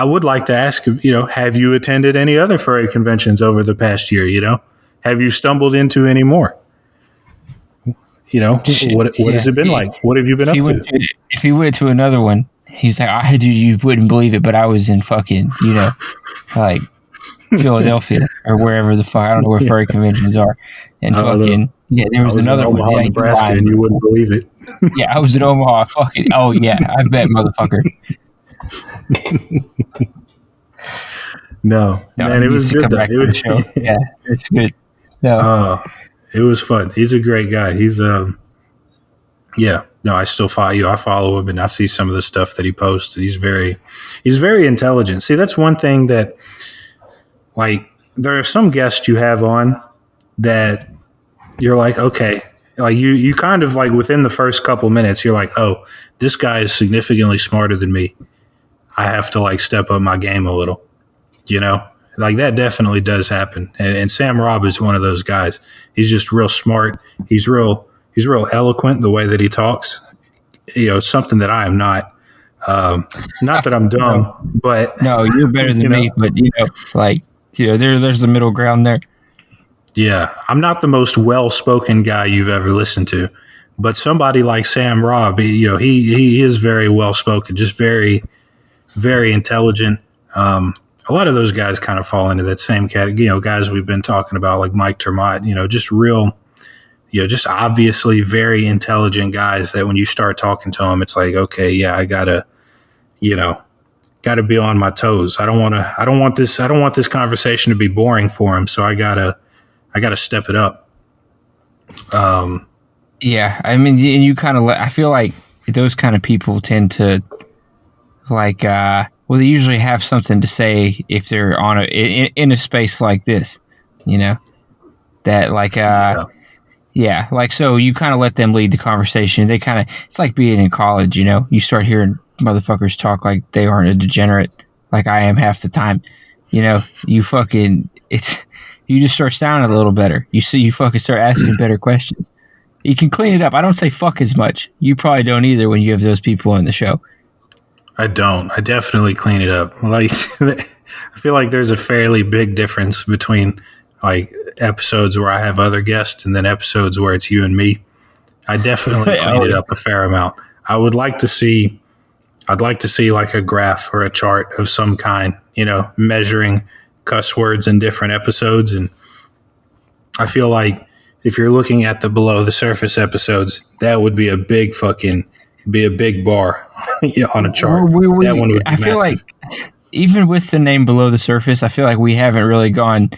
would like to ask, have you attended any other furry conventions over the past year? Have you stumbled into any more? What has it been like? What have you been up to? If he went to another one, he's like, you wouldn't believe it, but I was in fucking, like Philadelphia or wherever the fuck. I don't know where furry conventions are. And fucking, there was another one. Omaha, Nebraska, and you wouldn't believe it. Yeah, I was in Omaha. Fucking, oh yeah, I bet, motherfucker. No, man, it was good. Yeah, it's good. No, it was fun. He's a great guy. He's I still follow you. I follow him, and I see some of the stuff that he posts. He's very intelligent. See, that's one thing that, like, there are some guests you have on that you're like, okay, like you kind of like within the first couple minutes, you're like, oh, this guy is significantly smarter than me. I have to like step up my game a little, like that definitely does happen. And Sam Robb is one of those guys. He's just real smart. He's real eloquent the way that he talks, something that I am not. Not that I'm dumb, but no, you're better than me. But there's a middle ground there. Yeah, I'm not the most well-spoken guy you've ever listened to, but somebody like Sam Robb, he is very well-spoken, just very, very intelligent. A lot of those guys kind of fall into that same category. Guys we've been talking about like Mike Termott, just real. Just obviously very intelligent guys that when you start talking to them, it's like, okay, yeah, I gotta be on my toes. I don't want this conversation to be boring for him. So I gotta step it up. Yeah. I mean, you kind of, I feel like those kind of people tend to like, they usually have something to say if they're on in a space like this, that like, yeah, like, so you kind of let them lead the conversation. They kind of, it's like being in college, you start hearing motherfuckers talk like they aren't a degenerate, like I am half the time, you fucking, you just start sounding a little better. You fucking start asking better questions. You can clean it up. I don't say fuck as much. You probably don't either when you have those people on the show. I don't. I definitely clean it up. Like, I feel like there's a fairly big difference between like episodes where I have other guests and then episodes where it's you and me. I definitely clean it up a fair amount. I'd like to see like a graph or a chart of some kind, measuring cuss words in different episodes. And I feel like if you're looking at the below the surface episodes, that would be a big bar on a chart. That one would be I feel massive. Like even with the name Below the Surface, I feel like we haven't really gone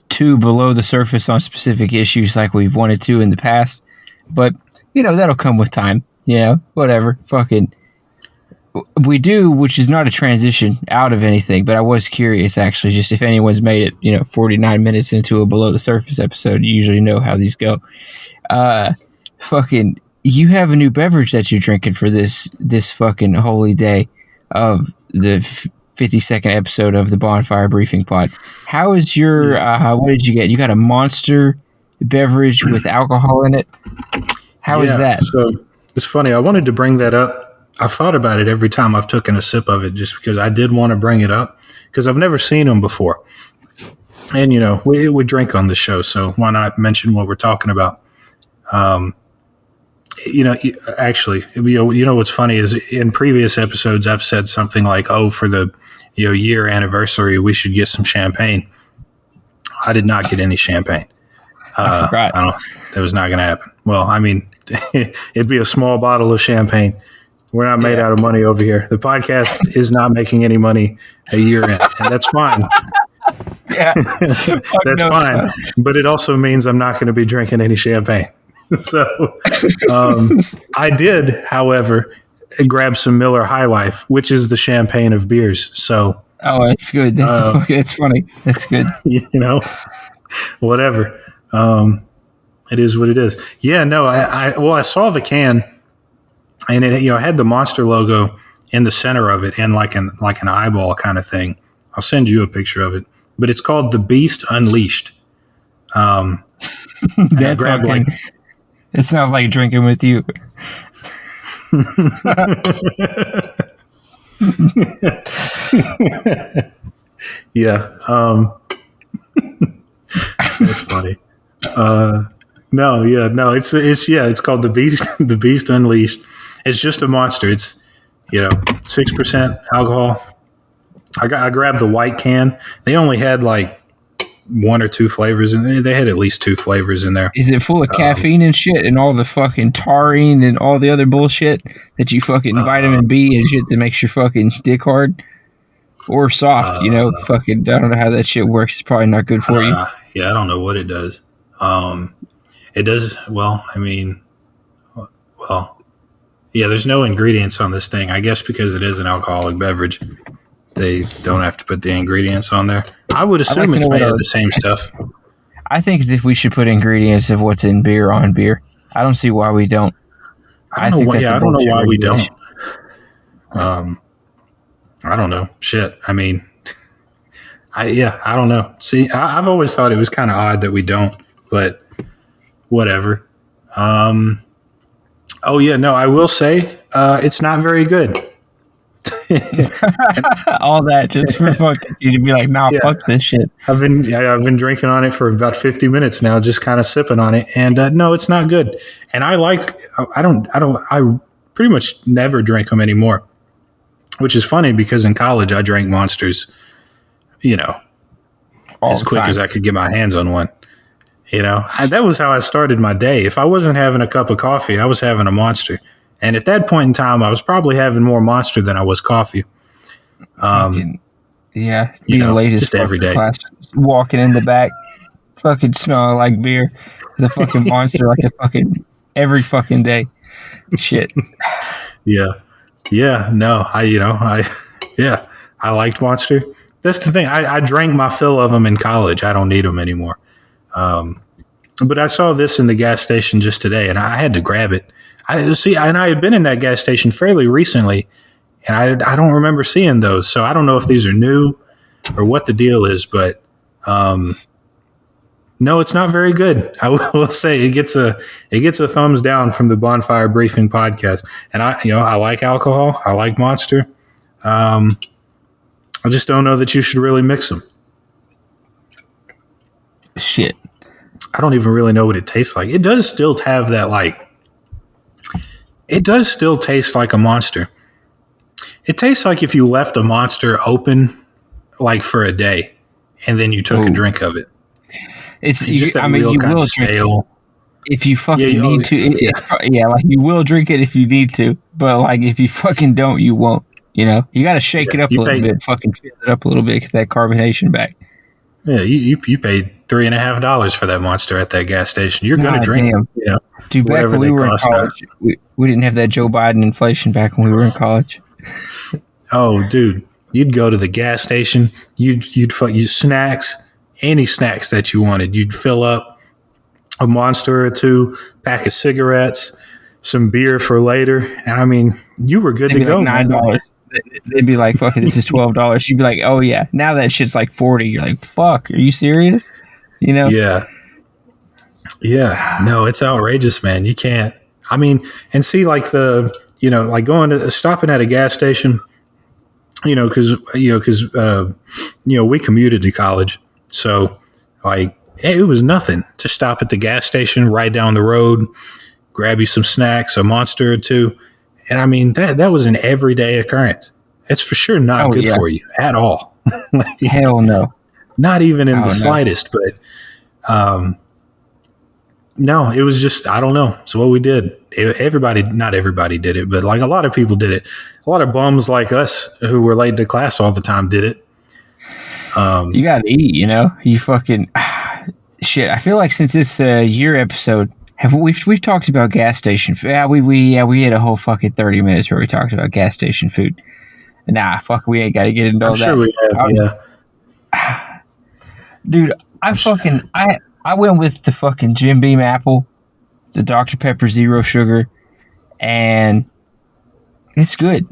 too below the surface on specific issues like we've wanted to in the past. But, that'll come with time. Whatever. Fucking. We do, which is not a transition out of anything, but I was curious, actually, just if anyone's made it, 49 minutes into a Below the Surface episode, you usually know how these go. Fucking, you have a new beverage that you're drinking for this fucking holy day of the 52nd episode of the Bonfire Briefing Pod. How is your, what did you get? You got a Monster beverage with alcohol in it? How is that? So, it's funny. I wanted to bring that up. I've thought about it every time I've taken a sip of it, just because I did want to bring it up, because I've never seen them before. And, we drink on the show, so why not mention what we're talking about? Actually, what's funny is in previous episodes, I've said something like, for the, year anniversary, we should get some champagne. I did not get any champagne. I forgot. That was not going to happen. Well, I mean, it'd be a small bottle of champagne. We're not made out of money over here. The podcast is not making any money a year in, and that's fine. Yeah, that's fine. But it also means I'm not going to be drinking any champagne. So I did, however, grab some Miller High Life, which is the champagne of beers. So that's good. That's funny. That's good. Whatever. It is what it is. Yeah, no, I saw the can, and it had the Monster logo in the center of it and like an eyeball kind of thing. I'll send you a picture of it, but it's called The Beast Unleashed. It sounds like drinking with you. Yeah. That's funny. It's called The Beast Unleashed. It's just a monster. It's 6% alcohol. I grabbed the white can. They only had like one or two flavors, and they had at least two flavors in there. Is it full of caffeine and shit, and all the fucking taurine and all the other bullshit that you fucking vitamin B and shit that makes your fucking dick hard or soft? Fucking, I don't know how that shit works. It's probably not good for you. Yeah, I don't know what it does. It does. Well, there's no ingredients on this thing. I guess because it is an alcoholic beverage, they don't have to put the ingredients on there. I would assume it's made of the same stuff. I think that we should put ingredients of what's in beer on beer. I don't see why we don't. I don't know why we don't. I don't know. Shit. I mean, I don't know. See, I've always thought it was kind of odd that we don't, but whatever. I will say it's not very good. All that just for fucking you to be like, fuck this shit. I've been drinking on it for about 50 minutes now, just kind of sipping on it, and no, it's not good. And I pretty much never drink them anymore, which is funny because in college I drank Monsters, as quick as I could get my hands on one. That was how I started my day. If I wasn't having a cup of coffee, I was having a Monster. And at that point in time, I was probably having more Monster than I was coffee. Being late as just every day. Class, walking in the back, fucking smelling like beer, the fucking Monster like a fucking every fucking day. Shit. Yeah. No, I liked Monster. That's the thing. I drank my fill of them in college. I don't need them anymore. But I saw this in the gas station just today, and I had to grab it. I had been in that gas station fairly recently, and I don't remember seeing those. So I don't know if these are new or what the deal is, but no, it's not very good. I will say it gets a thumbs down from the Bonfire Briefing Podcast. And I like alcohol. I like Monster. I just don't know that you should really mix them. Shit. I don't even really know what it tastes like. It does still have that it does still taste like a Monster. It tastes like if you left a Monster open for a day and then you took a drink of it. You will drink if you fucking need to. You will drink it if you need to, but if you fucking don't, you won't. You got to shake it up a little bit, fucking fizz it up a little bit, get that carbonation back. Yeah, you paid $3.50 for that Monster at that gas station. You're going to drink it. Dude, back when we were in college, we didn't have that Joe Biden inflation back when we were in college. Oh, dude, you'd go to the gas station. You'd snacks, any snacks that you wanted. You'd fill up a Monster or two, pack of cigarettes, some beer for later. And I mean, you were good to go. $9. They'd be like, fuck it, this is $12. You'd be like, oh yeah, now that shit's like $40. You're like, fuck, are you serious? Yeah. No, it's outrageous, man. You can't. I mean, and see, the like going to stopping at a gas station, because we commuted to college, so like it was nothing to stop at the gas station right down the road, grab you some snacks, a Monster or two, and I mean that was an everyday occurrence. It's for sure not good for you at all. Like, hell no, not even in the slightest. But no, it was just, I don't know. It's what we did. Not everybody did it, but like a lot of people did it. A lot of bums like us who were late to class all the time did it. You gotta eat, you fucking shit. I feel like since this year episode, we've talked about gas station food. We had a whole fucking 30 minutes where we talked about gas station food. Nah, fuck, we ain't got to get into all that. I'm sure we have, yeah. Dude, I went with the fucking Jim Beam apple, the Dr. Pepper Zero Sugar, and it's good.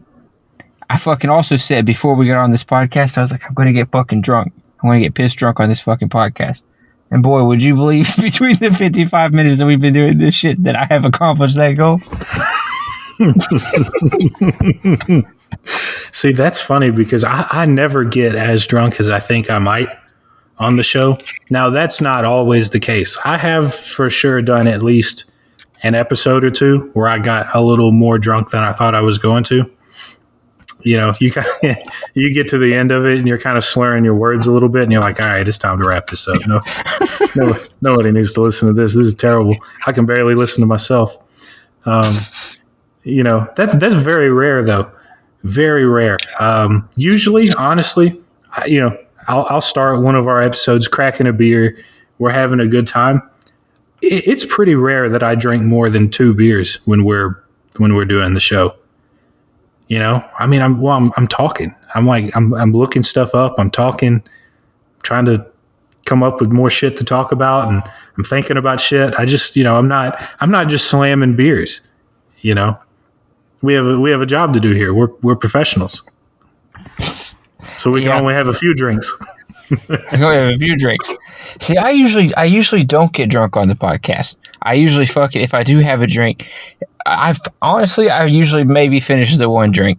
I fucking also said before we got on this podcast, I was like, I'm going to get fucking drunk. I'm going to get pissed drunk on this fucking podcast. And boy, would you believe between the 55 minutes that we've been doing this shit that I have accomplished that goal? See, that's funny because I never get as drunk as I think I might on the show. Now, that's not always the case. I have for sure done at least an episode or two where I got a little more drunk than I thought I was going to. You get to the end of it and you're kind of slurring your words a little bit and you're like, all right, it's time to wrap this up. No, nobody needs to listen to this. This is terrible. I can barely listen to myself. That's very rare though. Very rare. Usually, honestly, I'll start one of our episodes cracking a beer. We're having a good time. It's pretty rare that I drink more than 2 beers when we're doing the show. I mean, I'm talking. I'm looking stuff up. I'm talking, trying to come up with more shit to talk about, and I'm thinking about shit. I just, I'm not just slamming beers. We have a job to do here. We're professionals, so we can only have a few drinks. I only have a few drinks. See, I usually don't get drunk on the podcast. I usually if I do have a drink, I usually maybe finish the one drink.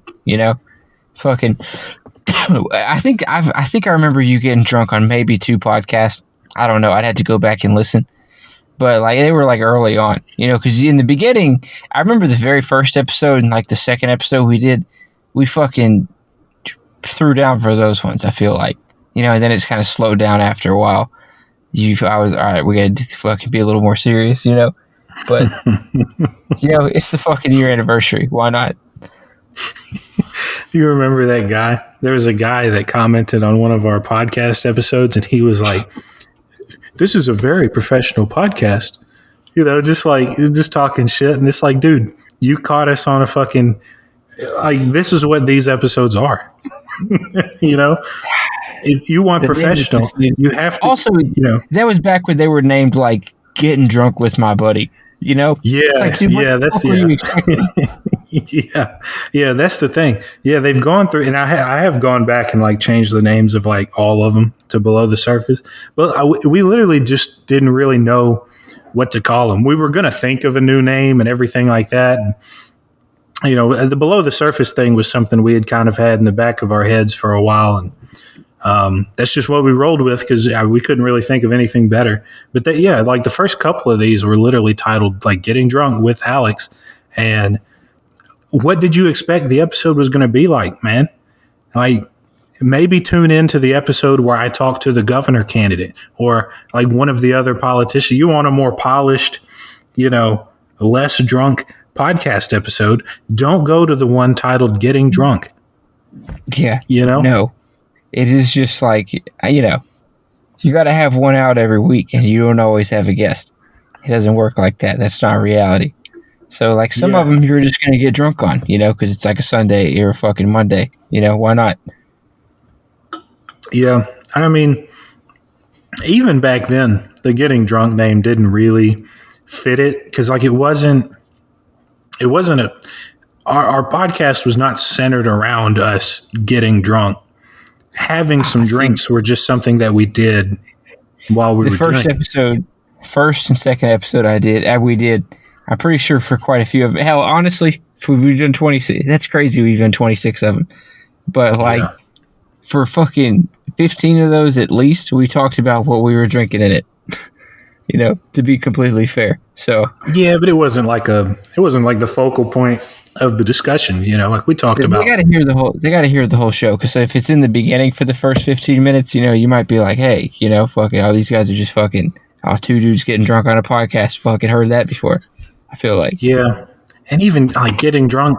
Fucking. I think I remember you getting drunk on maybe 2 podcasts. I don't know. I'd have to go back and listen. But like they were like early on, because in the beginning, I remember the very first episode and like the second episode we fucking threw down for those ones. I feel like, and then it's kind of slowed down after a while. I was all right. We got to fucking be a little more serious, But it's the fucking year anniversary. Why not? Do you remember that guy? There was a guy that commented on one of our podcast episodes, and he was like, "This is a very professional podcast," just talking shit. And it's like, dude, you caught us on a fucking, like, this is what these episodes are. If you want professional, you have to. Also, that was back when they were named like Getting Drunk with My Buddy. Yeah, like, dude, that's yeah, that's the thing. Yeah, they've gone through, and I have gone back and like changed the names of like all of them to Below the Surface, but we literally just didn't really know what to call them. We were going to think of a new name and everything like that. And, the Below the Surface thing was something we had kind of had in the back of our heads for a while, and that's just what we rolled with because we couldn't really think of anything better. But like the first couple of these were literally titled like Getting Drunk with Alex. And what did you expect the episode was going to be like, man? Like maybe tune into the episode where I talk to the governor candidate or like one of the other politicians. You want a more polished, less drunk podcast episode. Don't go to the one titled Getting Drunk. Yeah. No. It is just like, you got to have one out every week and you don't always have a guest. It doesn't work like that. That's not reality. So like some of them you're just going to get drunk on, because it's like a Sunday or a fucking Monday. Why not? Yeah. I mean, even back then, the Getting Drunk name didn't really fit it because like it wasn't our podcast was not centered around us getting drunk. Having some drinks were just something that we did while we were doing it. First and second episode we did, I'm pretty sure for quite a few of them. Hell, honestly, We've done 26. That's crazy. We've done 26 of them. But like for fucking 15 of those at least, we talked about what we were drinking in it. You know, to be completely fair. So yeah, but it wasn't like the focal point of the discussion. You know, like we talked about. They got to hear the whole show, because if it's in the beginning for the first 15 minutes, you know, you might be like, hey, you know, fucking, oh, these guys are just fucking, oh, two dudes getting drunk on a podcast. Fucking heard that before. I feel like. Yeah. And even like getting drunk,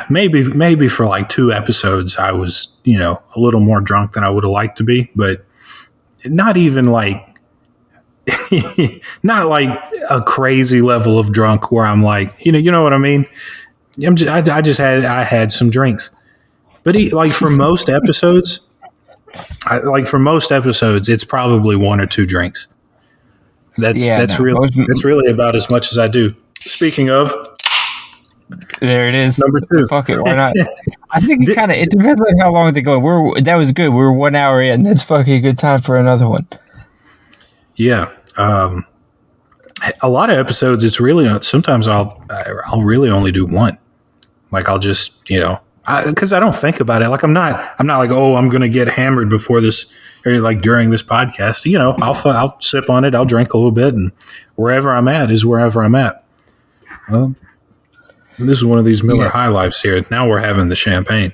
maybe for like 2 episodes, I was, you know, a little more drunk than I would have liked to be, but not even like, not like a crazy level of drunk where I'm like, you know what I mean? I had some drinks, but for most episodes, it's probably 1 or 2 drinks. That's really about as much as I do. Speaking of, there it is. Number 2. Fuck it, why not? I think it depends on how long they go. That was good. We're 1 hour in. That's fucking good time for another one. Yeah. A lot of episodes, it's really, sometimes I'll really only do 1. Like I'll just, you know, because I don't think about it. Like I'm not like, oh, I'm going to get hammered before this, or like during this podcast. You know, I'll sip on it. I'll drink a little bit, and wherever I'm at is wherever I'm at. Well, this is one of these Miller High Lifes here. Now we're having the champagne.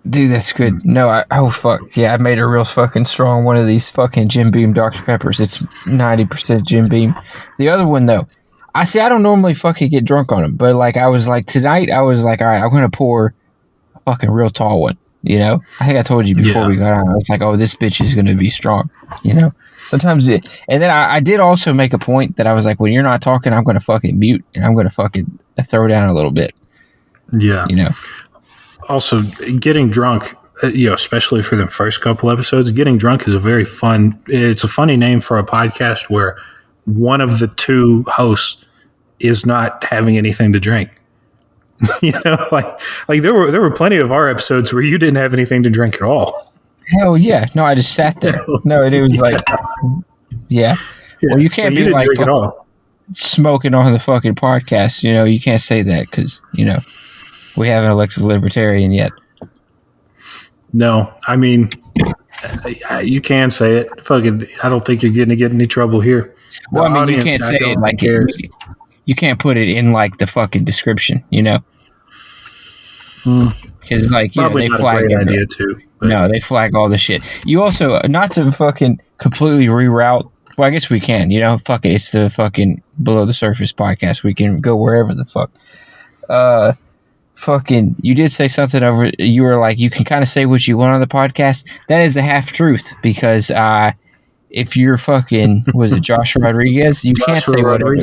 Dude, that's good. No, fuck. Yeah, I made a real fucking strong one of these fucking Jim Beam Dr. Peppers. It's 90% Jim Beam. The other one, though, I don't normally fucking get drunk on them, but like I was like, tonight, I was like, all right, I'm going to pour a fucking real tall one, you know? I think I told you before we got on. I was like, oh, this bitch is going to be strong, you know? Sometimes and then I did also make a point that I was like, when you're not talking, I'm going to fucking mute, and I'm going to fucking throw down a little bit. Yeah. You know? Also, getting drunk, you know, especially for the first couple episodes, getting drunk is it's a funny name for a podcast where one of the 2 hosts is not having anything to drink. You know, like there were plenty of our episodes where you didn't have anything to drink at all. Hell yeah. No, I just sat there. No, it was like, yeah. Well, you can't be like at all. Smoking on the fucking podcast. You know, you can't say that because, you know, we haven't elected libertarian yet. No, I mean, you can say it. Fucking, I don't think you're going to get any trouble here. Well, I mean, you can't say it like you can't put it in like the fucking description, you know? Because like, you know, they flag it. Idea too. But. No, they flag all the shit. You also, not to fucking completely reroute. Well, I guess we can, you know? Fuck it. It's the fucking Below the Surface podcast. We can go wherever the fuck. Fucking, you did say something over, you were like, you can kind of say what you want on the podcast. That is a half truth, because if you're fucking, was it Josh Rodriguez? You can't say whatever.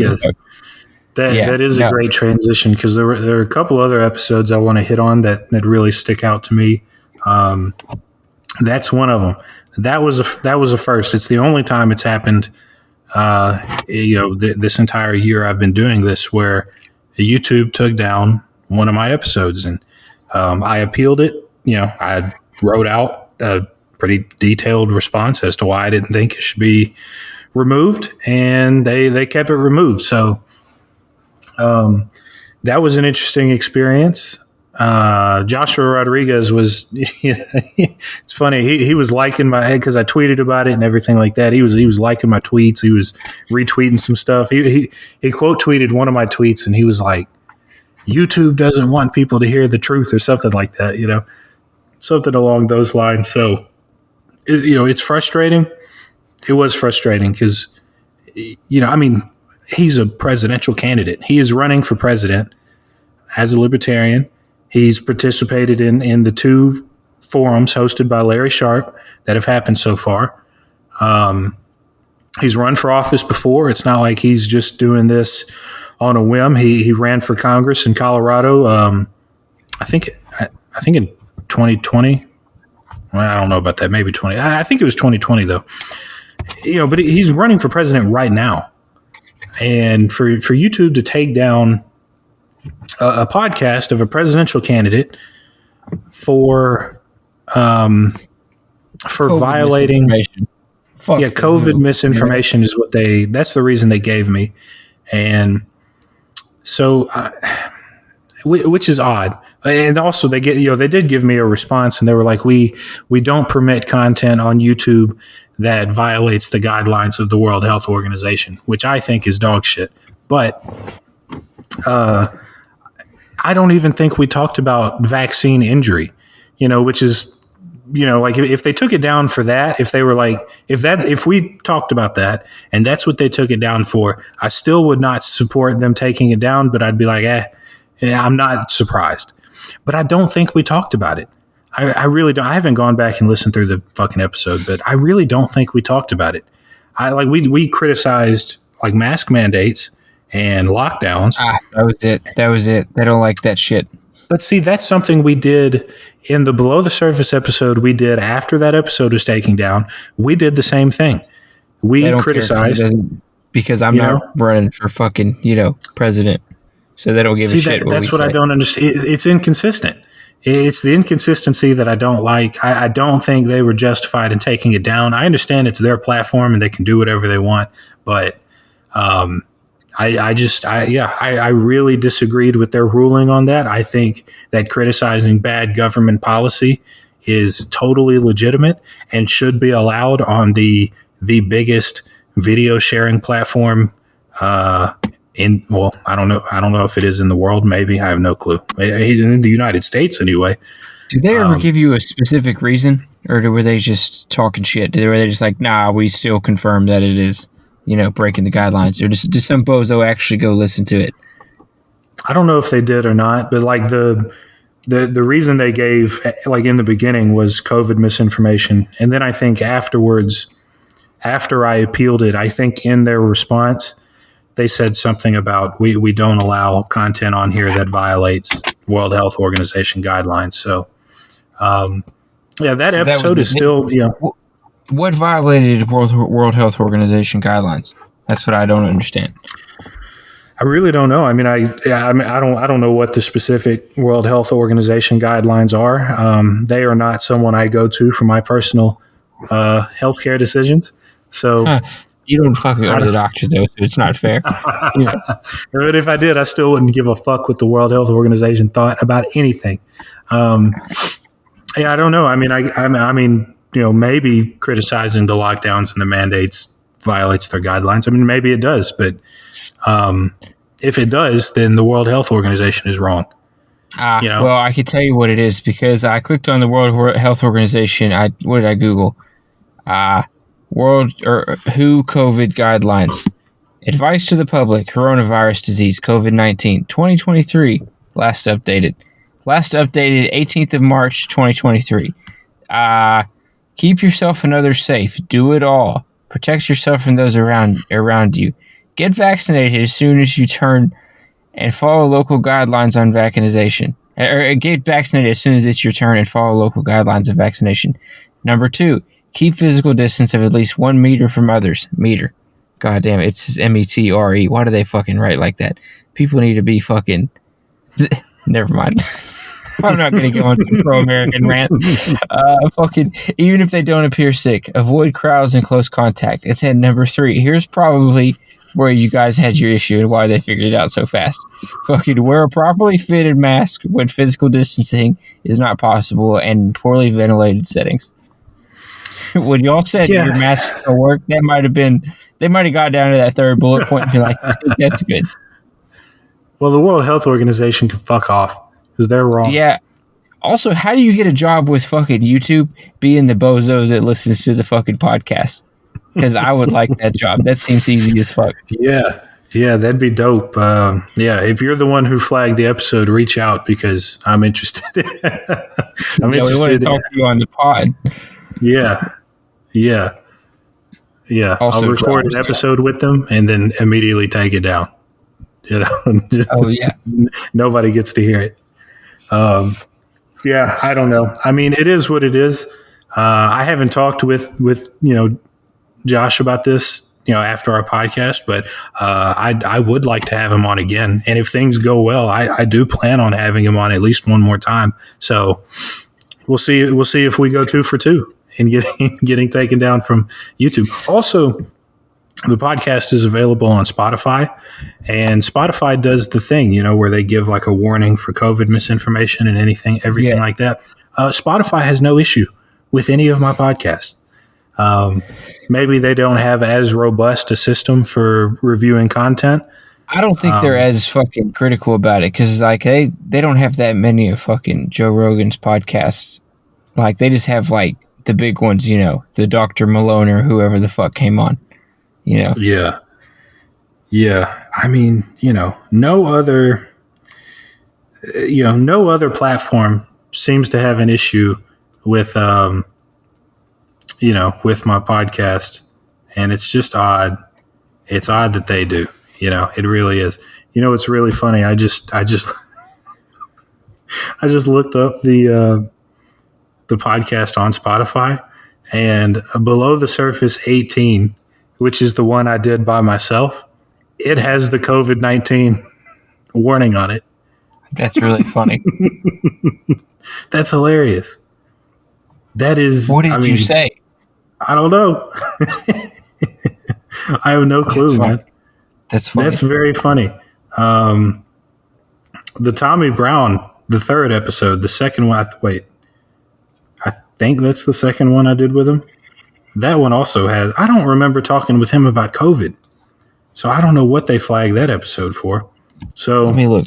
That is a great transition, because there are a couple other episodes I want to hit on that really stick out to me. That's one of them. That was a first. It's the only time it's happened. You know, this entire year I've been doing this, where YouTube took down one of my episodes, and I appealed it. You know, I wrote out a pretty detailed response as to why I didn't think it should be removed, and they kept it removed. So that was an interesting experience. Joshua Rodriguez was, you know, it's funny. He was liking my head because I tweeted about it and everything like that. He was liking my tweets. He was retweeting some stuff. He quote tweeted one of my tweets, and he was like, YouTube doesn't want people to hear the truth, or something like that, you know, something along those lines. So, you know, it's frustrating. It was frustrating because, you know, I mean, he's a presidential candidate. He is running for president as a libertarian. He's participated in the 2 forums hosted by Larry Sharp that have happened so far. He's run for office before. It's not like he's just doing this on a whim. He ran for Congress in Colorado. I think in 2020. Well, I don't know about that. Maybe 20. I think it was 2020 though. You know, but he's running for president right now, and for YouTube to take down a podcast of a presidential candidate for violating COVID misinformation is that's the reason they gave me. And so which is odd. And also they did give me a response, and they were like, we don't permit content on YouTube that violates the guidelines of the World Health Organization, which I think is dog shit. But I don't even think we talked about vaccine injury, which is, like if they took it down for that, if they were like, if we talked about that and that's what they took it down for, I still would not support them taking it down, but I'd be like, I'm not surprised. But I don't think we talked about it. I really don't. I haven't gone back and listened through the fucking episode, but I really don't think we talked about it. We criticized like mask mandates and lockdowns. That was it. They don't like that shit. But see, that's something we did in the Below the Surface episode we did after that episode was taken down. We did the same thing. We criticized. Because I'm not running for fucking, president. So they don't give a shit. That's what I don't understand. It's inconsistent. It's the inconsistency that I don't like. I don't think they were justified in taking it down. I understand it's their platform and they can do whatever they want, but I really disagreed with their ruling on that. I think that criticizing bad government policy is totally legitimate and should be allowed on the biggest video sharing platform I don't know if it is in the world. Maybe. I have no clue. In the United States, anyway. Did they ever give you a specific reason, or were they just talking shit? Were they just like, nah, we still confirm that it is, breaking the guidelines? Or did some bozo actually go listen to it? I don't know if they did or not, but like the reason they gave, like in the beginning, was COVID misinformation, and then I think afterwards, after I appealed it, I think in their response, they said something about we don't allow content on here that violates World Health Organization guidelines. So, that episode is still, What violated World Health Organization guidelines? That's what I don't understand. I really don't know. I mean, I don't know what the specific World Health Organization guidelines are. They are not someone I go to for my personal healthcare decisions. So. You don't fucking go to the doctor, though, so it's not fair. But if I did, I still wouldn't give a fuck what the World Health Organization thought about anything. I don't know. I mean, maybe criticizing the lockdowns and the mandates violates their guidelines. I mean, maybe it does, but if it does, then the World Health Organization is wrong. Well, I can tell you what it is because I clicked on the World Health Organization. What did I Google? WHO COVID guidelines. Advice to the public, coronavirus disease, COVID-19, 2023, last updated 18th of March, 2023. Keep yourself and others safe. Do it all. Protect yourself and those around you. Get vaccinated as soon as you turn and follow local guidelines on vaccination. Or get vaccinated as soon as it's your turn and follow local guidelines of vaccination. Number 2, keep physical distance of at least 1 meter from others. Meter. God damn it. It says METRE. Why do they fucking write like that? People need to be fucking... Never mind. I'm not going to go into a pro-American rant. Even if they don't appear sick, avoid crowds and close contact. And then number 3. Here's probably where you guys had your issue and why they figured it out so fast. Wear a properly fitted mask when physical distancing is not possible and in poorly ventilated settings. When y'all said your mask don't work, they might have got down to that third bullet point and be like, I think that's good. Well, the World Health Organization can fuck off because they're wrong. Yeah. Also, how do you get a job with fucking YouTube being the bozo that listens to the fucking podcast? Because I would like that job. That seems easy as fuck. Yeah. Yeah, that'd be dope. If you're the one who flagged the episode, reach out because I'm interested. We want to talk to you on the pod. Yeah. Also, I'll record an episode with them and then immediately take it down. Nobody gets to hear it. I don't know. I mean, it is what it is. I haven't talked with Josh about this, after our podcast, but I would like to have him on again. And if things go well, I do plan on having him on at least one more time. So we'll see if we go 2 for 2 and getting taken down from YouTube. Also, the podcast is available on Spotify, and Spotify does the thing, where they give like a warning for COVID misinformation and everything like that. Spotify has no issue with any of my podcasts. Maybe they don't have as robust a system for reviewing content. I don't think they're as fucking critical about it because like they don't have that many of fucking Joe Rogan's podcasts. Like they just have like the big ones, the Dr. Malone or whoever the fuck came on. Yeah. I mean, no other platform seems to have an issue with, with my podcast, and it's just odd. It's odd that they do, it really is. It's really funny. I just looked up the podcast on Spotify, and Below the Surface 18, which is the one I did by myself, it has the COVID-19 warning on it. That's really funny. That's hilarious. That is. What did you say? I don't know. I have no clue, man. That's funny. That's very funny. The Tommy Brown, the third episode, the second one. I think that's the second one I did with him. That one also has. I don't remember talking with him about COVID, so I don't know what they flagged that episode for. So let me look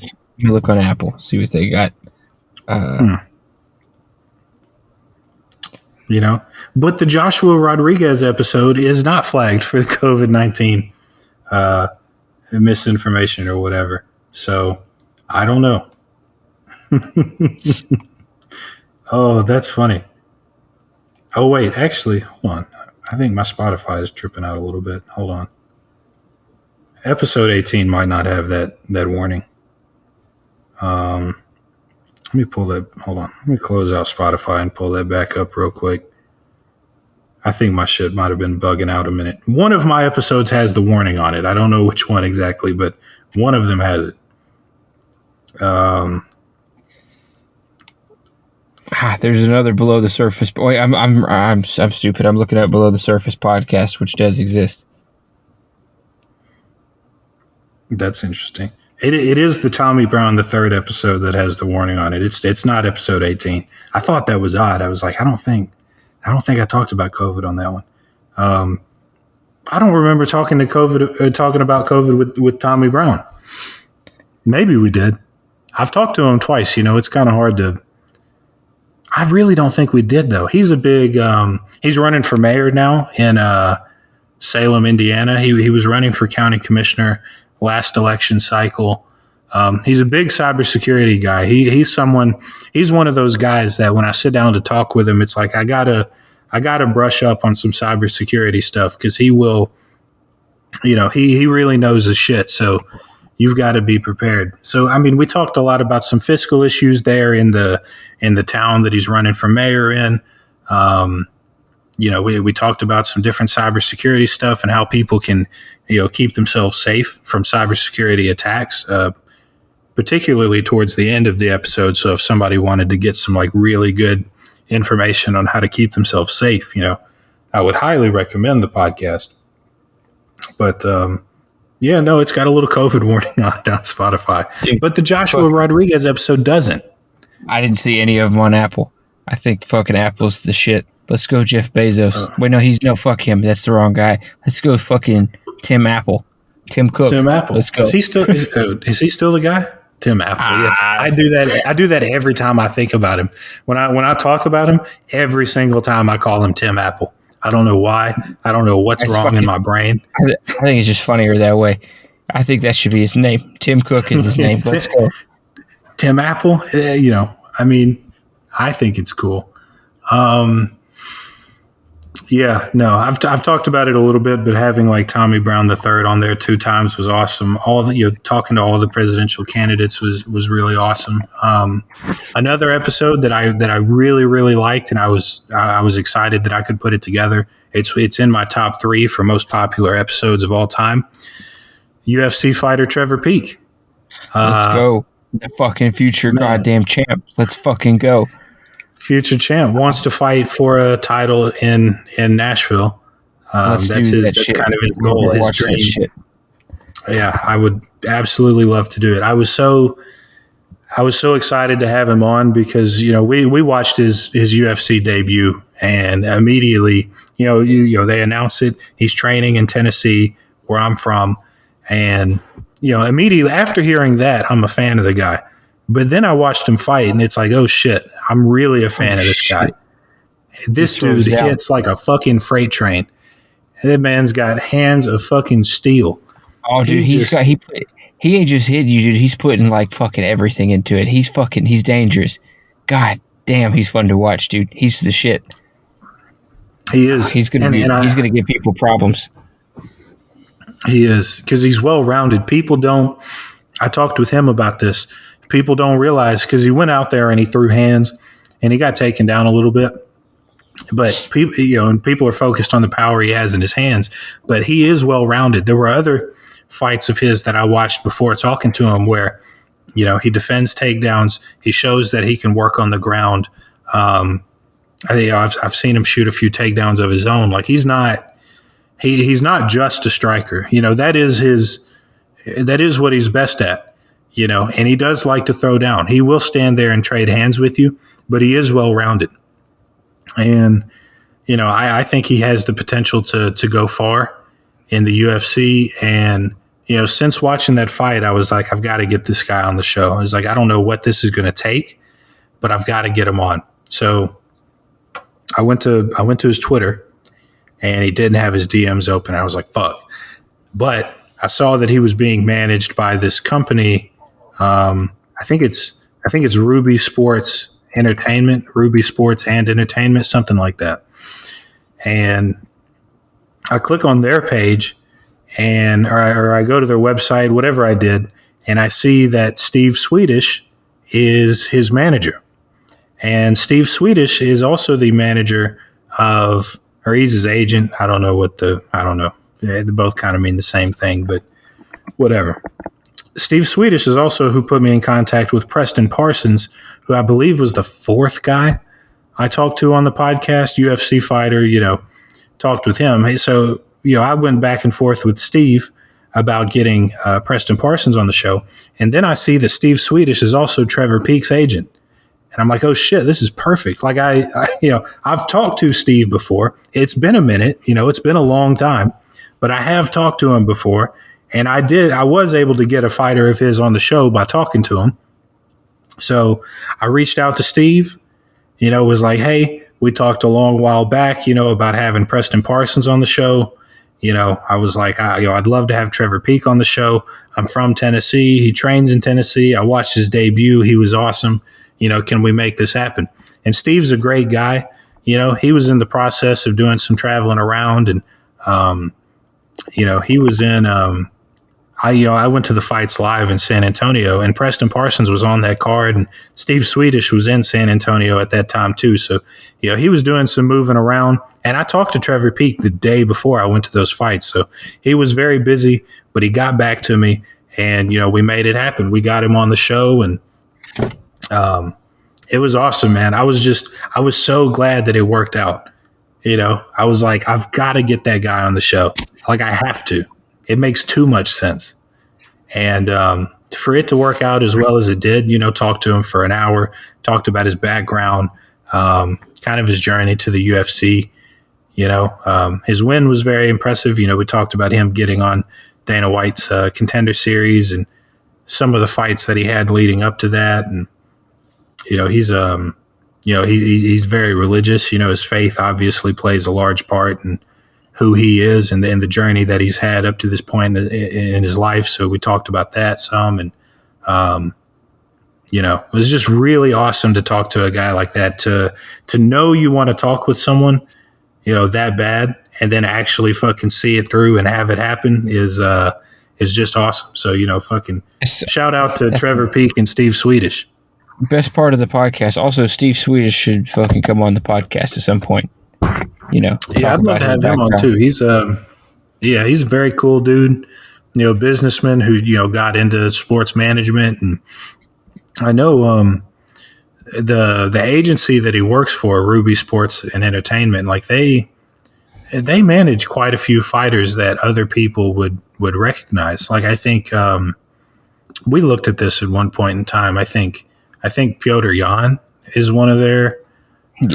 on Apple, see what they got. But the Joshua Rodriguez episode is not flagged for the COVID-19 misinformation or whatever. So I don't know. Oh, that's funny. Oh, wait, actually, hold on. I think my Spotify is tripping out a little bit. Hold on. Episode 18 might not have that warning. Let me pull that. Hold on. Let me close out Spotify and pull that back up real quick. I think my shit might have been bugging out a minute. One of my episodes has the warning on it. I don't know which one exactly, but one of them has it. There's another Below the Surface. Boy, I'm stupid. I'm looking at Below the Surface podcast, which does exist. That's interesting. It is the Tommy Brown, the third episode that has the warning on it. It's not episode 18. I thought that was odd. I was like, I don't think I talked about COVID on that one. I don't remember talking about COVID with Tommy Brown. Maybe we did. I've talked to him twice. It's kind of hard to. I really don't think we did though. He's a big. He's running for mayor now in Salem, Indiana. He was running for county commissioner last election cycle. He's a big cybersecurity guy. He's one of those guys that when I sit down to talk with him, it's like I gotta brush up on some cybersecurity stuff because he will, he really knows his shit. So you've got to be prepared. So I mean, we talked a lot about some fiscal issues there in the town that he's running for mayor in. We talked about some different cybersecurity stuff and how people can, keep themselves safe from cybersecurity attacks, particularly towards the end of the episode. So if somebody wanted to get some like really good information on how to keep themselves safe, I would highly recommend the podcast. But it's got a little COVID warning on Spotify. Dude, but the Joshua Rodriguez episode doesn't. I didn't see any of them on Apple. I think fucking Apple's the shit. Let's go Jeff Bezos. Wait, no, fuck him. That's the wrong guy. Let's go fucking Tim Apple. Tim Cook. Tim Apple. Let's go. Is he still the guy? Tim Apple. Yeah. I do that every time I think about him. When I talk about him, every single time I call him Tim Apple. I don't know why. I don't know what's wrong in my brain. I think it's just funnier that way. I think that should be his name. Tim Cook is his name. Let's go. Tim Apple. I think it's cool. I've talked about it a little bit, but having like Tommy Brown the third on there 2 times was awesome. Talking to all the presidential candidates was really awesome. Another episode that I really, really liked, and I was excited that I could put it together. It's in my top 3 for most popular episodes of all time. UFC fighter Trevor Peek. Let's go. The fucking future goddamn champ. Let's fucking go. Future champ wants to fight for a title in Nashville. Let's That's do that that's shit. kind of his We goal, better his watch that dream. shit. Yeah, I would absolutely love to do it. I was so excited to have him on because, we watched his UFC debut, and immediately, they announced it. He's training in Tennessee, where I'm from. And, immediately after hearing that, I'm a fan of the guy. But then I watched him fight, and it's like, oh shit, I'm really a fan of this guy. This dude hits like a fucking freight train. That man's got hands of fucking steel. Oh, dude, he ain't just hit you, dude. He's putting like fucking everything into it. He's dangerous. God damn, he's fun to watch, dude. He's the shit. He is. He's gonna give people problems. He is, because he's well rounded. I talked with him about this. People don't realize, because he went out there and he threw hands and he got taken down a little bit. But people, and people are focused on the power he has in his hands. But he is well rounded. There were other fights of his that I watched before talking to him where, he defends takedowns. He shows that he can work on the ground. I've seen him shoot a few takedowns of his own. Like he's not just a striker. That is what he's best at. And he does like to throw down. He will stand there and trade hands with you, but he is well rounded. And, I think he has the potential to go far in the UFC. And, since watching that fight, I was like, I've got to get this guy on the show. I was like, I don't know what this is going to take, but I've got to get him on. So I went to his Twitter, and he didn't have his DMs open. I was like, fuck. But I saw that he was being managed by this company. I think it's Ruby Sports and Entertainment, something like that. And I click on their page, or I go to their website, whatever I did, and I see that Steve Swedish is his manager. And Steve Swedish is also the manager of, or he's his agent. I don't know. They both kind of mean the same thing, but whatever. Steve Swedish is also who put me in contact with Preston Parsons, who I believe was the fourth guy I talked to on the podcast, UFC fighter, talked with him. So, I went back and forth with Steve about getting Preston Parsons on the show. And then I see that Steve Swedish is also Trevor Peek's agent. And I'm like, oh shit, this is perfect. Like I've talked to Steve before. It's been a minute, it's been a long time, but I have talked to him before. And I was able to get a fighter of his on the show by talking to him. So I reached out to Steve, was like, hey, we talked a long while back, about having Preston Parsons on the show. I was like, I'd love to have Trevor Peek on the show. I'm from Tennessee. He trains in Tennessee. I watched his debut. He was awesome. Can we make this happen? And Steve's a great guy. He was in the process of doing some traveling around, and, he was in, I went to the fights live in San Antonio, and Preston Parsons was on that card, and Steve Swedish was in San Antonio at that time too. So, he was doing some moving around, and I talked to Trevor Peek the day before I went to those fights. So he was very busy, but he got back to me, and, we made it happen. We got him on the show, and, it was awesome, man. I was so glad that it worked out. I was like, I've got to get that guy on the show. Like I have to. It makes too much sense. And for it to work out as well as it did, talked to him for an hour, talked about his background, kind of his journey to the UFC. His win was very impressive. We talked about him getting on Dana White's Contender Series and some of the fights that he had leading up to that. And, he's very religious. His faith obviously plays a large part in who he is and the journey that he's had up to this point in his life. So we talked about that some, and, it was just really awesome to talk to a guy like that, to know you want to talk with someone, that bad, and then actually fucking see it through and have it happen is just awesome. So, fucking shout out to Trevor Peek and Steve Swedish. Best part of the podcast. Also, Steve Swedish should fucking come on the podcast at some point. Yeah, I'd love to have him on too. He's he's a very cool dude, businessman who, got into sports management. And I know the agency that he works for, Ruby Sports and Entertainment, like they they manage quite a few fighters that other people would recognize. Like, I think we looked at this at one point in time. I think Piotr Jan is one of their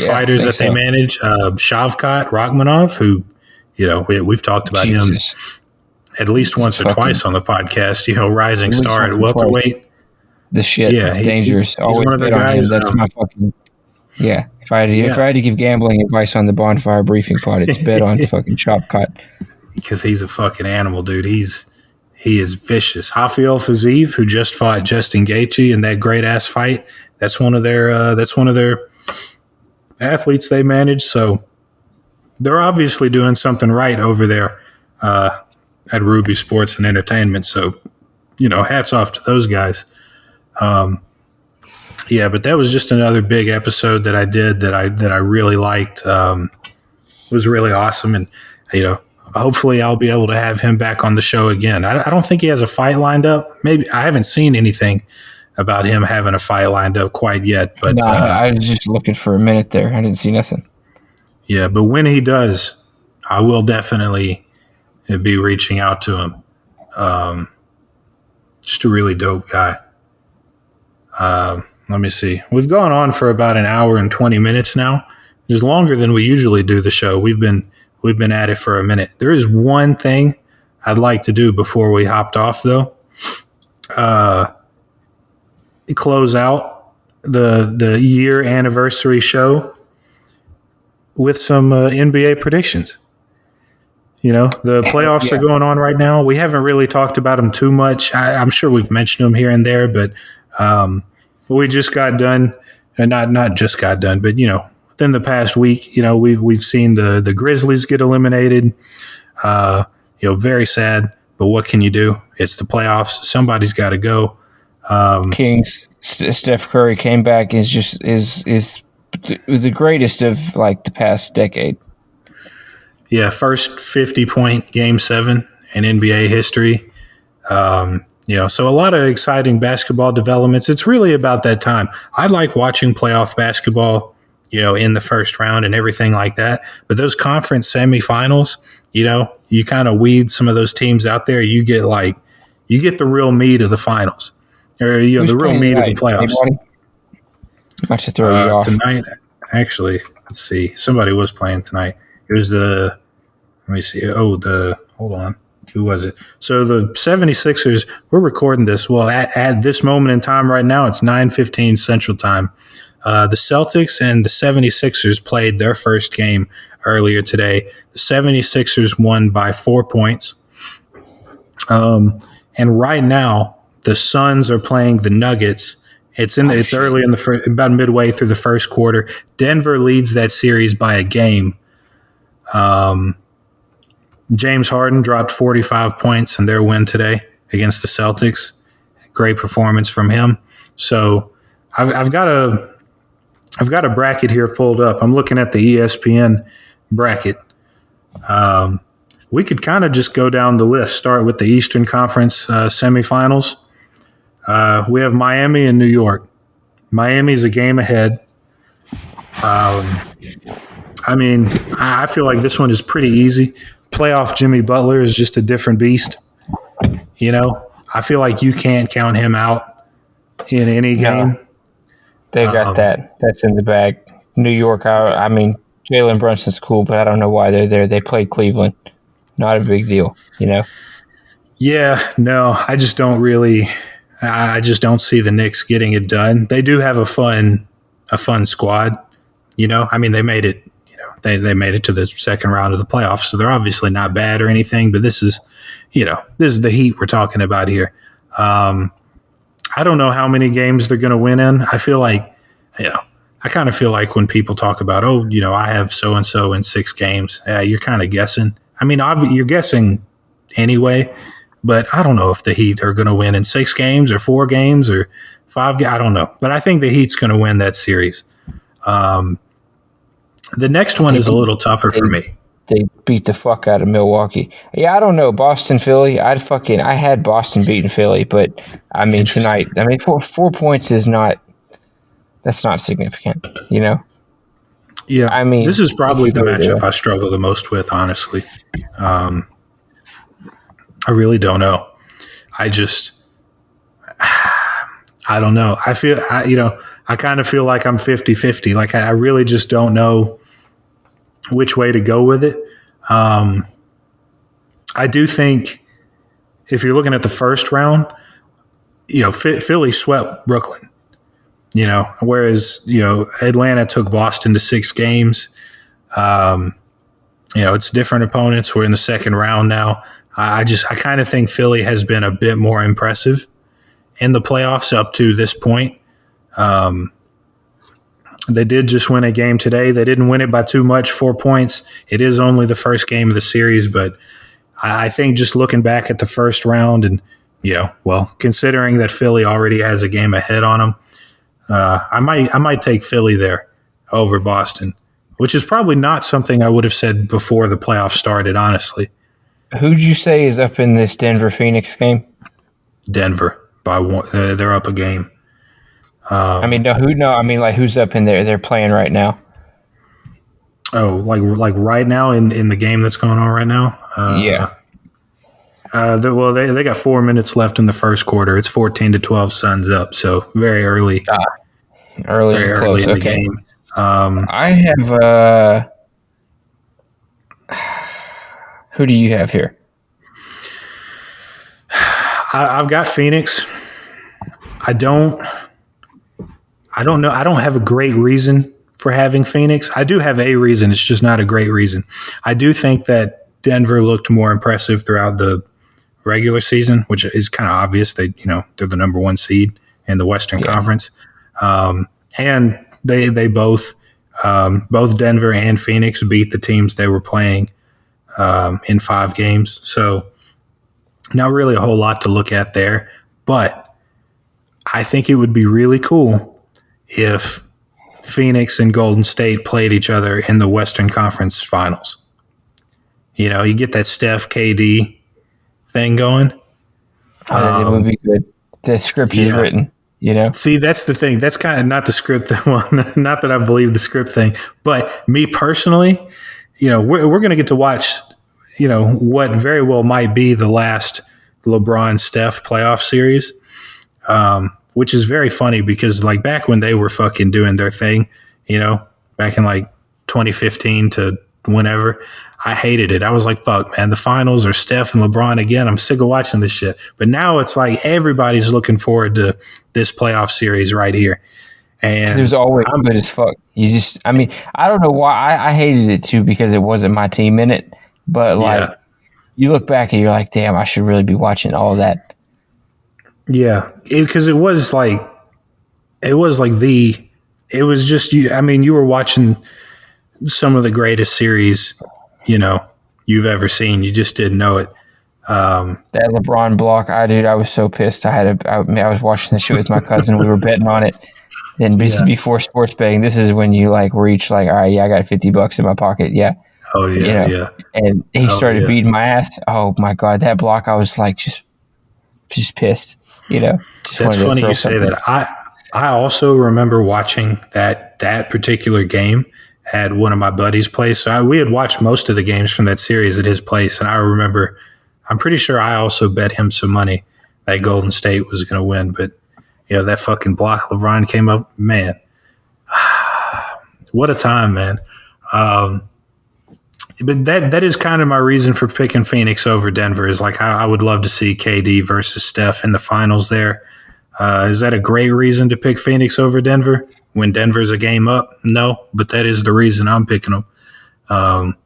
fighters that they manage. Shavkat Rakhmonov, who, we've talked about him at least once or twice on the podcast. Rising star at welterweight. The shit, dangerous. He's one of the guys. That's my fucking. Yeah, if I had to give gambling advice on the Bonfire Briefing Pod, it's bet on fucking Shavkat. Because he's a fucking animal, dude. He is vicious. Rafael Fiziev, who just fought Justin Gaethje in that great ass fight, that's one of their athletes they manage. So they're obviously doing something right over there at Ruby Sports and Entertainment. So, hats off to those guys. But that was just another big episode that I did that I really liked. It was really awesome, and hopefully I'll be able to have him back on the show again. I don't think he has a fight lined up. Maybe I haven't seen anything about him having a fight lined up quite yet. But no, I was just looking for a minute there. I didn't see nothing. Yeah, but when he does, I will definitely be reaching out to him. Just a really dope guy. Let me see. We've gone on for about an hour and 20 minutes now. It's longer than we usually do the show. We've been at it for a minute. There is one thing I'd like to do before we hopped off, though. Close out the year anniversary show with some NBA predictions. The playoffs are going on right now. We haven't really talked about them too much. I'm sure we've mentioned them here and there, but we just got done, and not just got done, but within the past week, we've seen the Grizzlies get eliminated. Very sad, but what can you do? It's the playoffs. Somebody's got to go. Kings. Steph Curry came back is the greatest of like the past decade. Yeah, first 50-point Game 7 in NBA history. So a lot of exciting basketball developments. It's really about that time. I like watching playoff basketball, in the first round and everything like that. But those conference semifinals, you kind of weed some of those teams out there. You get the real meat of the finals, or the real meat of the playoffs. Much to throw you off tonight. Actually, let's see. Somebody was playing tonight. It was let me see. Hold on. Who was it? So the 76ers, we're recording this. Well, at this moment in time right now, it's 9:15 Central Time. The Celtics and the 76ers played their first game earlier today. The 76ers won by 4 points. And right now, the Suns are playing the Nuggets. It's early in the about midway through the first quarter. Denver leads that series by a game. James Harden dropped 45 points in their win today against the Celtics. Great performance from him. So I've got a bracket here pulled up. I'm looking at the ESPN bracket. We could kind of just go down the list. Start with the Eastern Conference semifinals. We have Miami and New York. Miami's a game ahead. I feel like this one is pretty easy. Playoff Jimmy Butler is just a different beast. I feel like you can't count him out in any game. No, they got that. That's in the bag. New York, Jalen Brunson's cool, but I don't know why they're there. They played Cleveland. Not a big deal, Yeah, no, I just don't see the Knicks getting it done. They do have a fun squad. They made it. They made it to the second round of the playoffs, so they're obviously not bad or anything. But this is the Heat we're talking about here. I don't know how many games they're going to win in. I feel like, I kind of feel like when people talk about, I have so and so in 6 games. You're kind of guessing. You're guessing anyway. But I don't know if the Heat are going to win in 6 games or 4 games or 5 games. I don't know. But I think the Heat's going to win that series. The next one is a little tougher for me. They beat the fuck out of Milwaukee. Yeah, I don't know. Boston, Philly. I had Boston beating Philly, but tonight. 4 points is not. That's not significant, Yeah, I mean, this is probably the go either matchup way. I struggle the most with, honestly. I really don't know. I just, I don't know. I kind of feel like I'm 50-50. Like, I really just don't know which way to go with it. I do think if you're looking at the first round, Philly swept Brooklyn, whereas, Atlanta took Boston to 6 games. It's different opponents. We're in the second round now. I kind of think Philly has been a bit more impressive in the playoffs up to this point. They did just win a game today. They didn't win it by too much, 4 points. It is only the first game of the series, but I think just looking back at the first round and, considering that Philly already has a game ahead on them, I might take Philly there over Boston, which is probably not something I would have said before the playoffs started, honestly. Who'd you say is up in this Denver-Phoenix game? Denver by one. They're up a game. Who's up in there? They're playing right now. Oh, like right now in the game that's going on right now? Yeah. They got 4 minutes left in the first quarter. It's 14-12 Suns up, so very early. Very early in the game. I have who do you have here? I've got Phoenix. I don't know. I don't have a great reason for having Phoenix. I do have a reason. It's just not a great reason. I do think that Denver looked more impressive throughout the regular season, which is kind of obvious. They're the number 1 seed in the Western Conference. And they both Denver and Phoenix beat the teams they were playing in 5 games. So not really a whole lot to look at there, but I think it would be really cool if Phoenix and Golden State played each other in the Western Conference Finals. You get that Steph KD thing going. It would be good. The script is written. See, that's the thing. That's kind of not the script one. Not that I believe the script thing, but me personally, we're going to get to watch, what very well might be the last LeBron Steph playoff series, which is very funny because like back when they were fucking doing their thing, back in like 2015 to whenever, I hated it. I was like, fuck, man, the finals are Steph and LeBron again. I'm sick of watching this shit. But now it's like everybody's looking forward to this playoff series right here. And there's always good as fuck. I don't know why. I hated it too because it wasn't my team in it. But you look back and you're like, damn, I should really be watching all of that. Yeah, because it was just you. I mean, you were watching some of the greatest series, you've ever seen. You just didn't know it. That LeBron block, I was so pissed. I was watching the shit with my cousin. We were betting on it. And this is before sports betting. This is when you like reach like, all right, yeah, I got $50 in my pocket. Yeah. Oh yeah, yeah. And he started beating my ass. Oh my God, that block! I was like, just pissed. That's funny you say that. I also remember watching that particular game at one of my buddies' place. So we had watched most of the games from that series at his place, and I remember, I'm pretty sure I also bet him some money that Golden State was going to win. But that fucking block LeBron came up, man. What a time, man. But that is kind of my reason for picking Phoenix over Denver is like I would love to see KD versus Steph in the finals there. Is that a great reason to pick Phoenix over Denver when Denver's a game up? No, but that is the reason I'm picking them.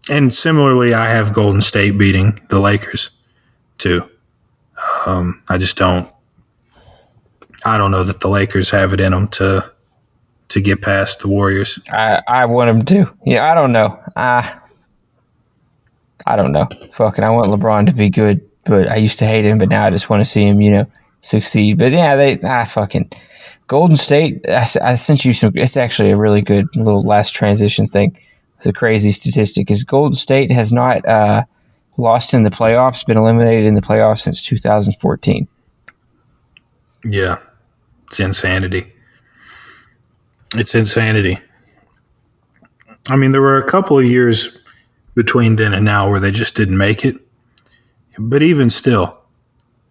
And similarly, I have Golden State beating the Lakers too. I don't know that the Lakers have it in them to get past the Warriors. I want them to. Yeah, I don't know. I don't know. Fucking, I want LeBron to be good, but I used to hate him, but now I just want to see him, succeed. But yeah, fucking Golden State. I sent you some. It's actually a really good little last transition thing. It's a crazy statistic is Golden State has not lost in the playoffs, been eliminated in the playoffs since 2014. Yeah, it's insanity. It's insanity. I mean, there were a couple of years between then and now where they just didn't make it. But even still,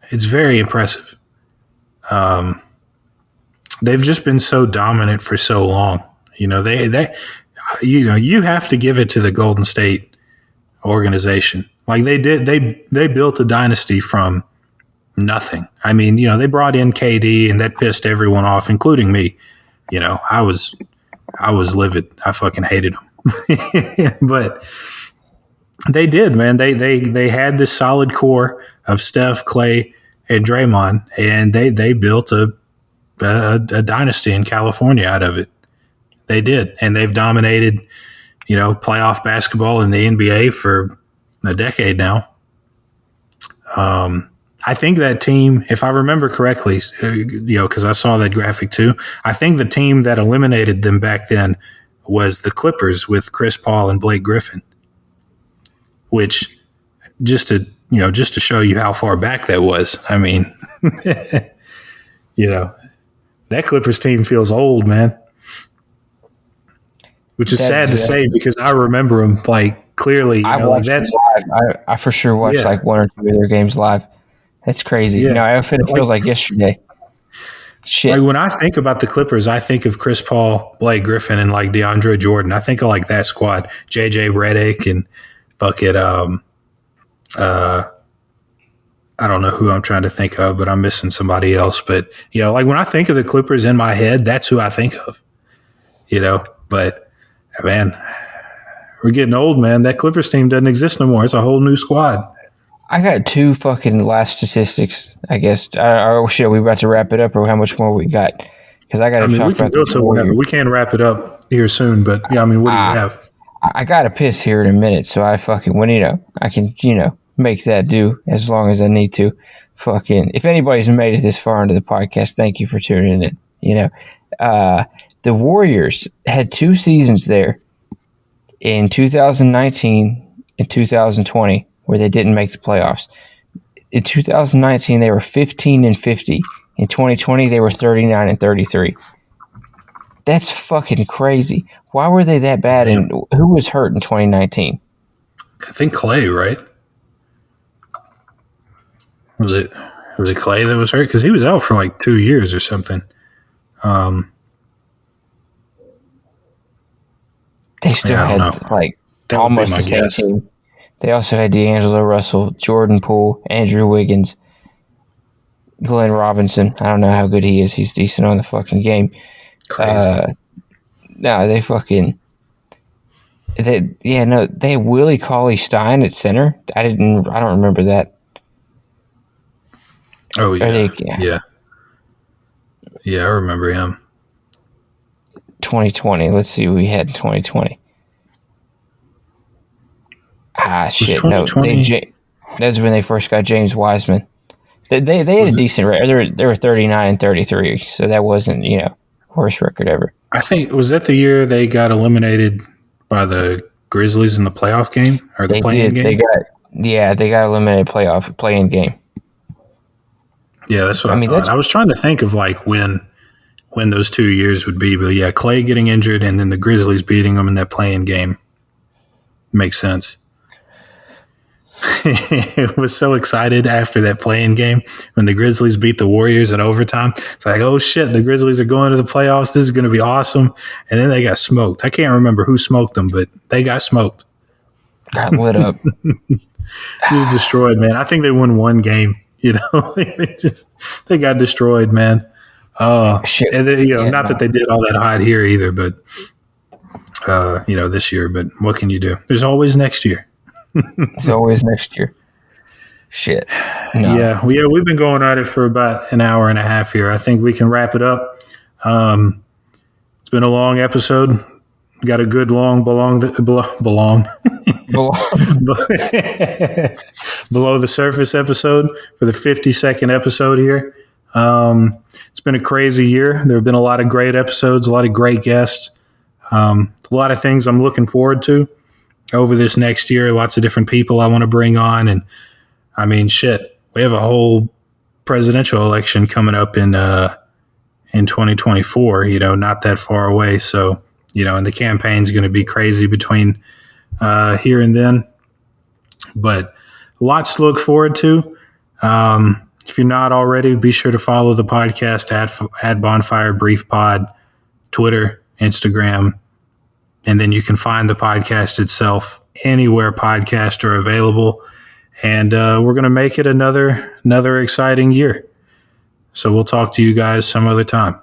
it's very impressive. They've just been so dominant for so long. You have to give it to the Golden State organization. Like they built a dynasty from nothing. I mean, they brought in KD and that pissed everyone off, including me. I was livid. I fucking hated them. But they did, man. They had this solid core of Steph, Clay, and Draymond, and they built a dynasty in California out of it. They did, and they've dominated, playoff basketball in the NBA for a decade now. I think that team, if I remember correctly, because I saw that graphic too, I think the team that eliminated them back then was the Clippers with Chris Paul and Blake Griffin, which just to show you how far back that was. I mean, that Clippers team feels old, man, which is sad to say because I remember them like clearly. I watched them live. I for sure watched like one or two of their games live. That's crazy. Yeah. It feels like yesterday. Shit. Like when I think about the Clippers, I think of Chris Paul, Blake Griffin, and like DeAndre Jordan. I think of like that squad, JJ Redick and fuck it. I don't know who I'm trying to think of, but I'm missing somebody else. But like when I think of the Clippers in my head, that's who I think of. But man, we're getting old, man. That Clippers team doesn't exist no more. It's a whole new squad. I got two fucking last statistics, I guess. Shit, we about to wrap it up, or how much more we got? Because I got to talk about the we can wrap it up here soon, but what do you have? I got to piss here in a minute, so I fucking I can make that do as long as I need to. Fucking, if anybody's made it this far into the podcast, thank you for tuning in. The Warriors had 2 seasons there in 2019 and 2020. Where they didn't make the playoffs. In 2019, they were 15-50. In 2020, they were 39-33. That's fucking crazy. Why were they that bad? And who was hurt in 2019? I think Clay, right? Was it Clay that was hurt? Because he was out for like 2 years or something. They still had like almost the same team. They also had D'Angelo Russell, Jordan Poole, Andrew Wiggins, Glenn Robinson. I don't know how good he is. He's decent on the fucking game. Crazy. They had Willie Cauley-Stein at center. I don't remember that. Oh yeah. Yeah, I remember him. 2020. Let's see what we had in 2020. Shit, no. That's when they first got James Wiseman. They had a decent record. They were 39-33, so that wasn't, worst record ever. I think, was that the year they got eliminated by the Grizzlies in the playoff game? Or the play-in game? They got eliminated play-in game. Yeah, that's what I thought. I was trying to think of like when those 2 years would be, but yeah, Clay getting injured and then the Grizzlies beating them in that play-in game makes sense. I was so excited after that play-in game when the Grizzlies beat the Warriors in overtime. It's like, oh shit, the Grizzlies are going to the playoffs. This is going to be awesome. And then they got smoked. I can't remember who smoked them, but they got smoked. Got lit up. Just destroyed, man. I think they won one game. They got destroyed, man. Shit. And not that they did all that hot here either, but this year. But what can you do? There's always next year. It's always next year. Shit. No. Yeah, we've been going at it for about an hour and a half here. I think we can wrap it up. It's been a long episode. Got a good long below the surface episode for the 52nd episode here. It's been a crazy year. There have been a lot of great episodes, a lot of great guests, a lot of things I'm looking forward to over this next year. Lots of different people I want to bring on. And I mean, shit, we have a whole presidential election coming up in 2024, not that far away. So And the campaign's going to be crazy between here and then. But lots to look forward to. If you're not already, be sure to follow the podcast at Bonfire Brief Pod, Twitter, Instagram, and then you can find the podcast itself anywhere podcasts are available. And we're going to make it another exciting year. So we'll talk to you guys some other time.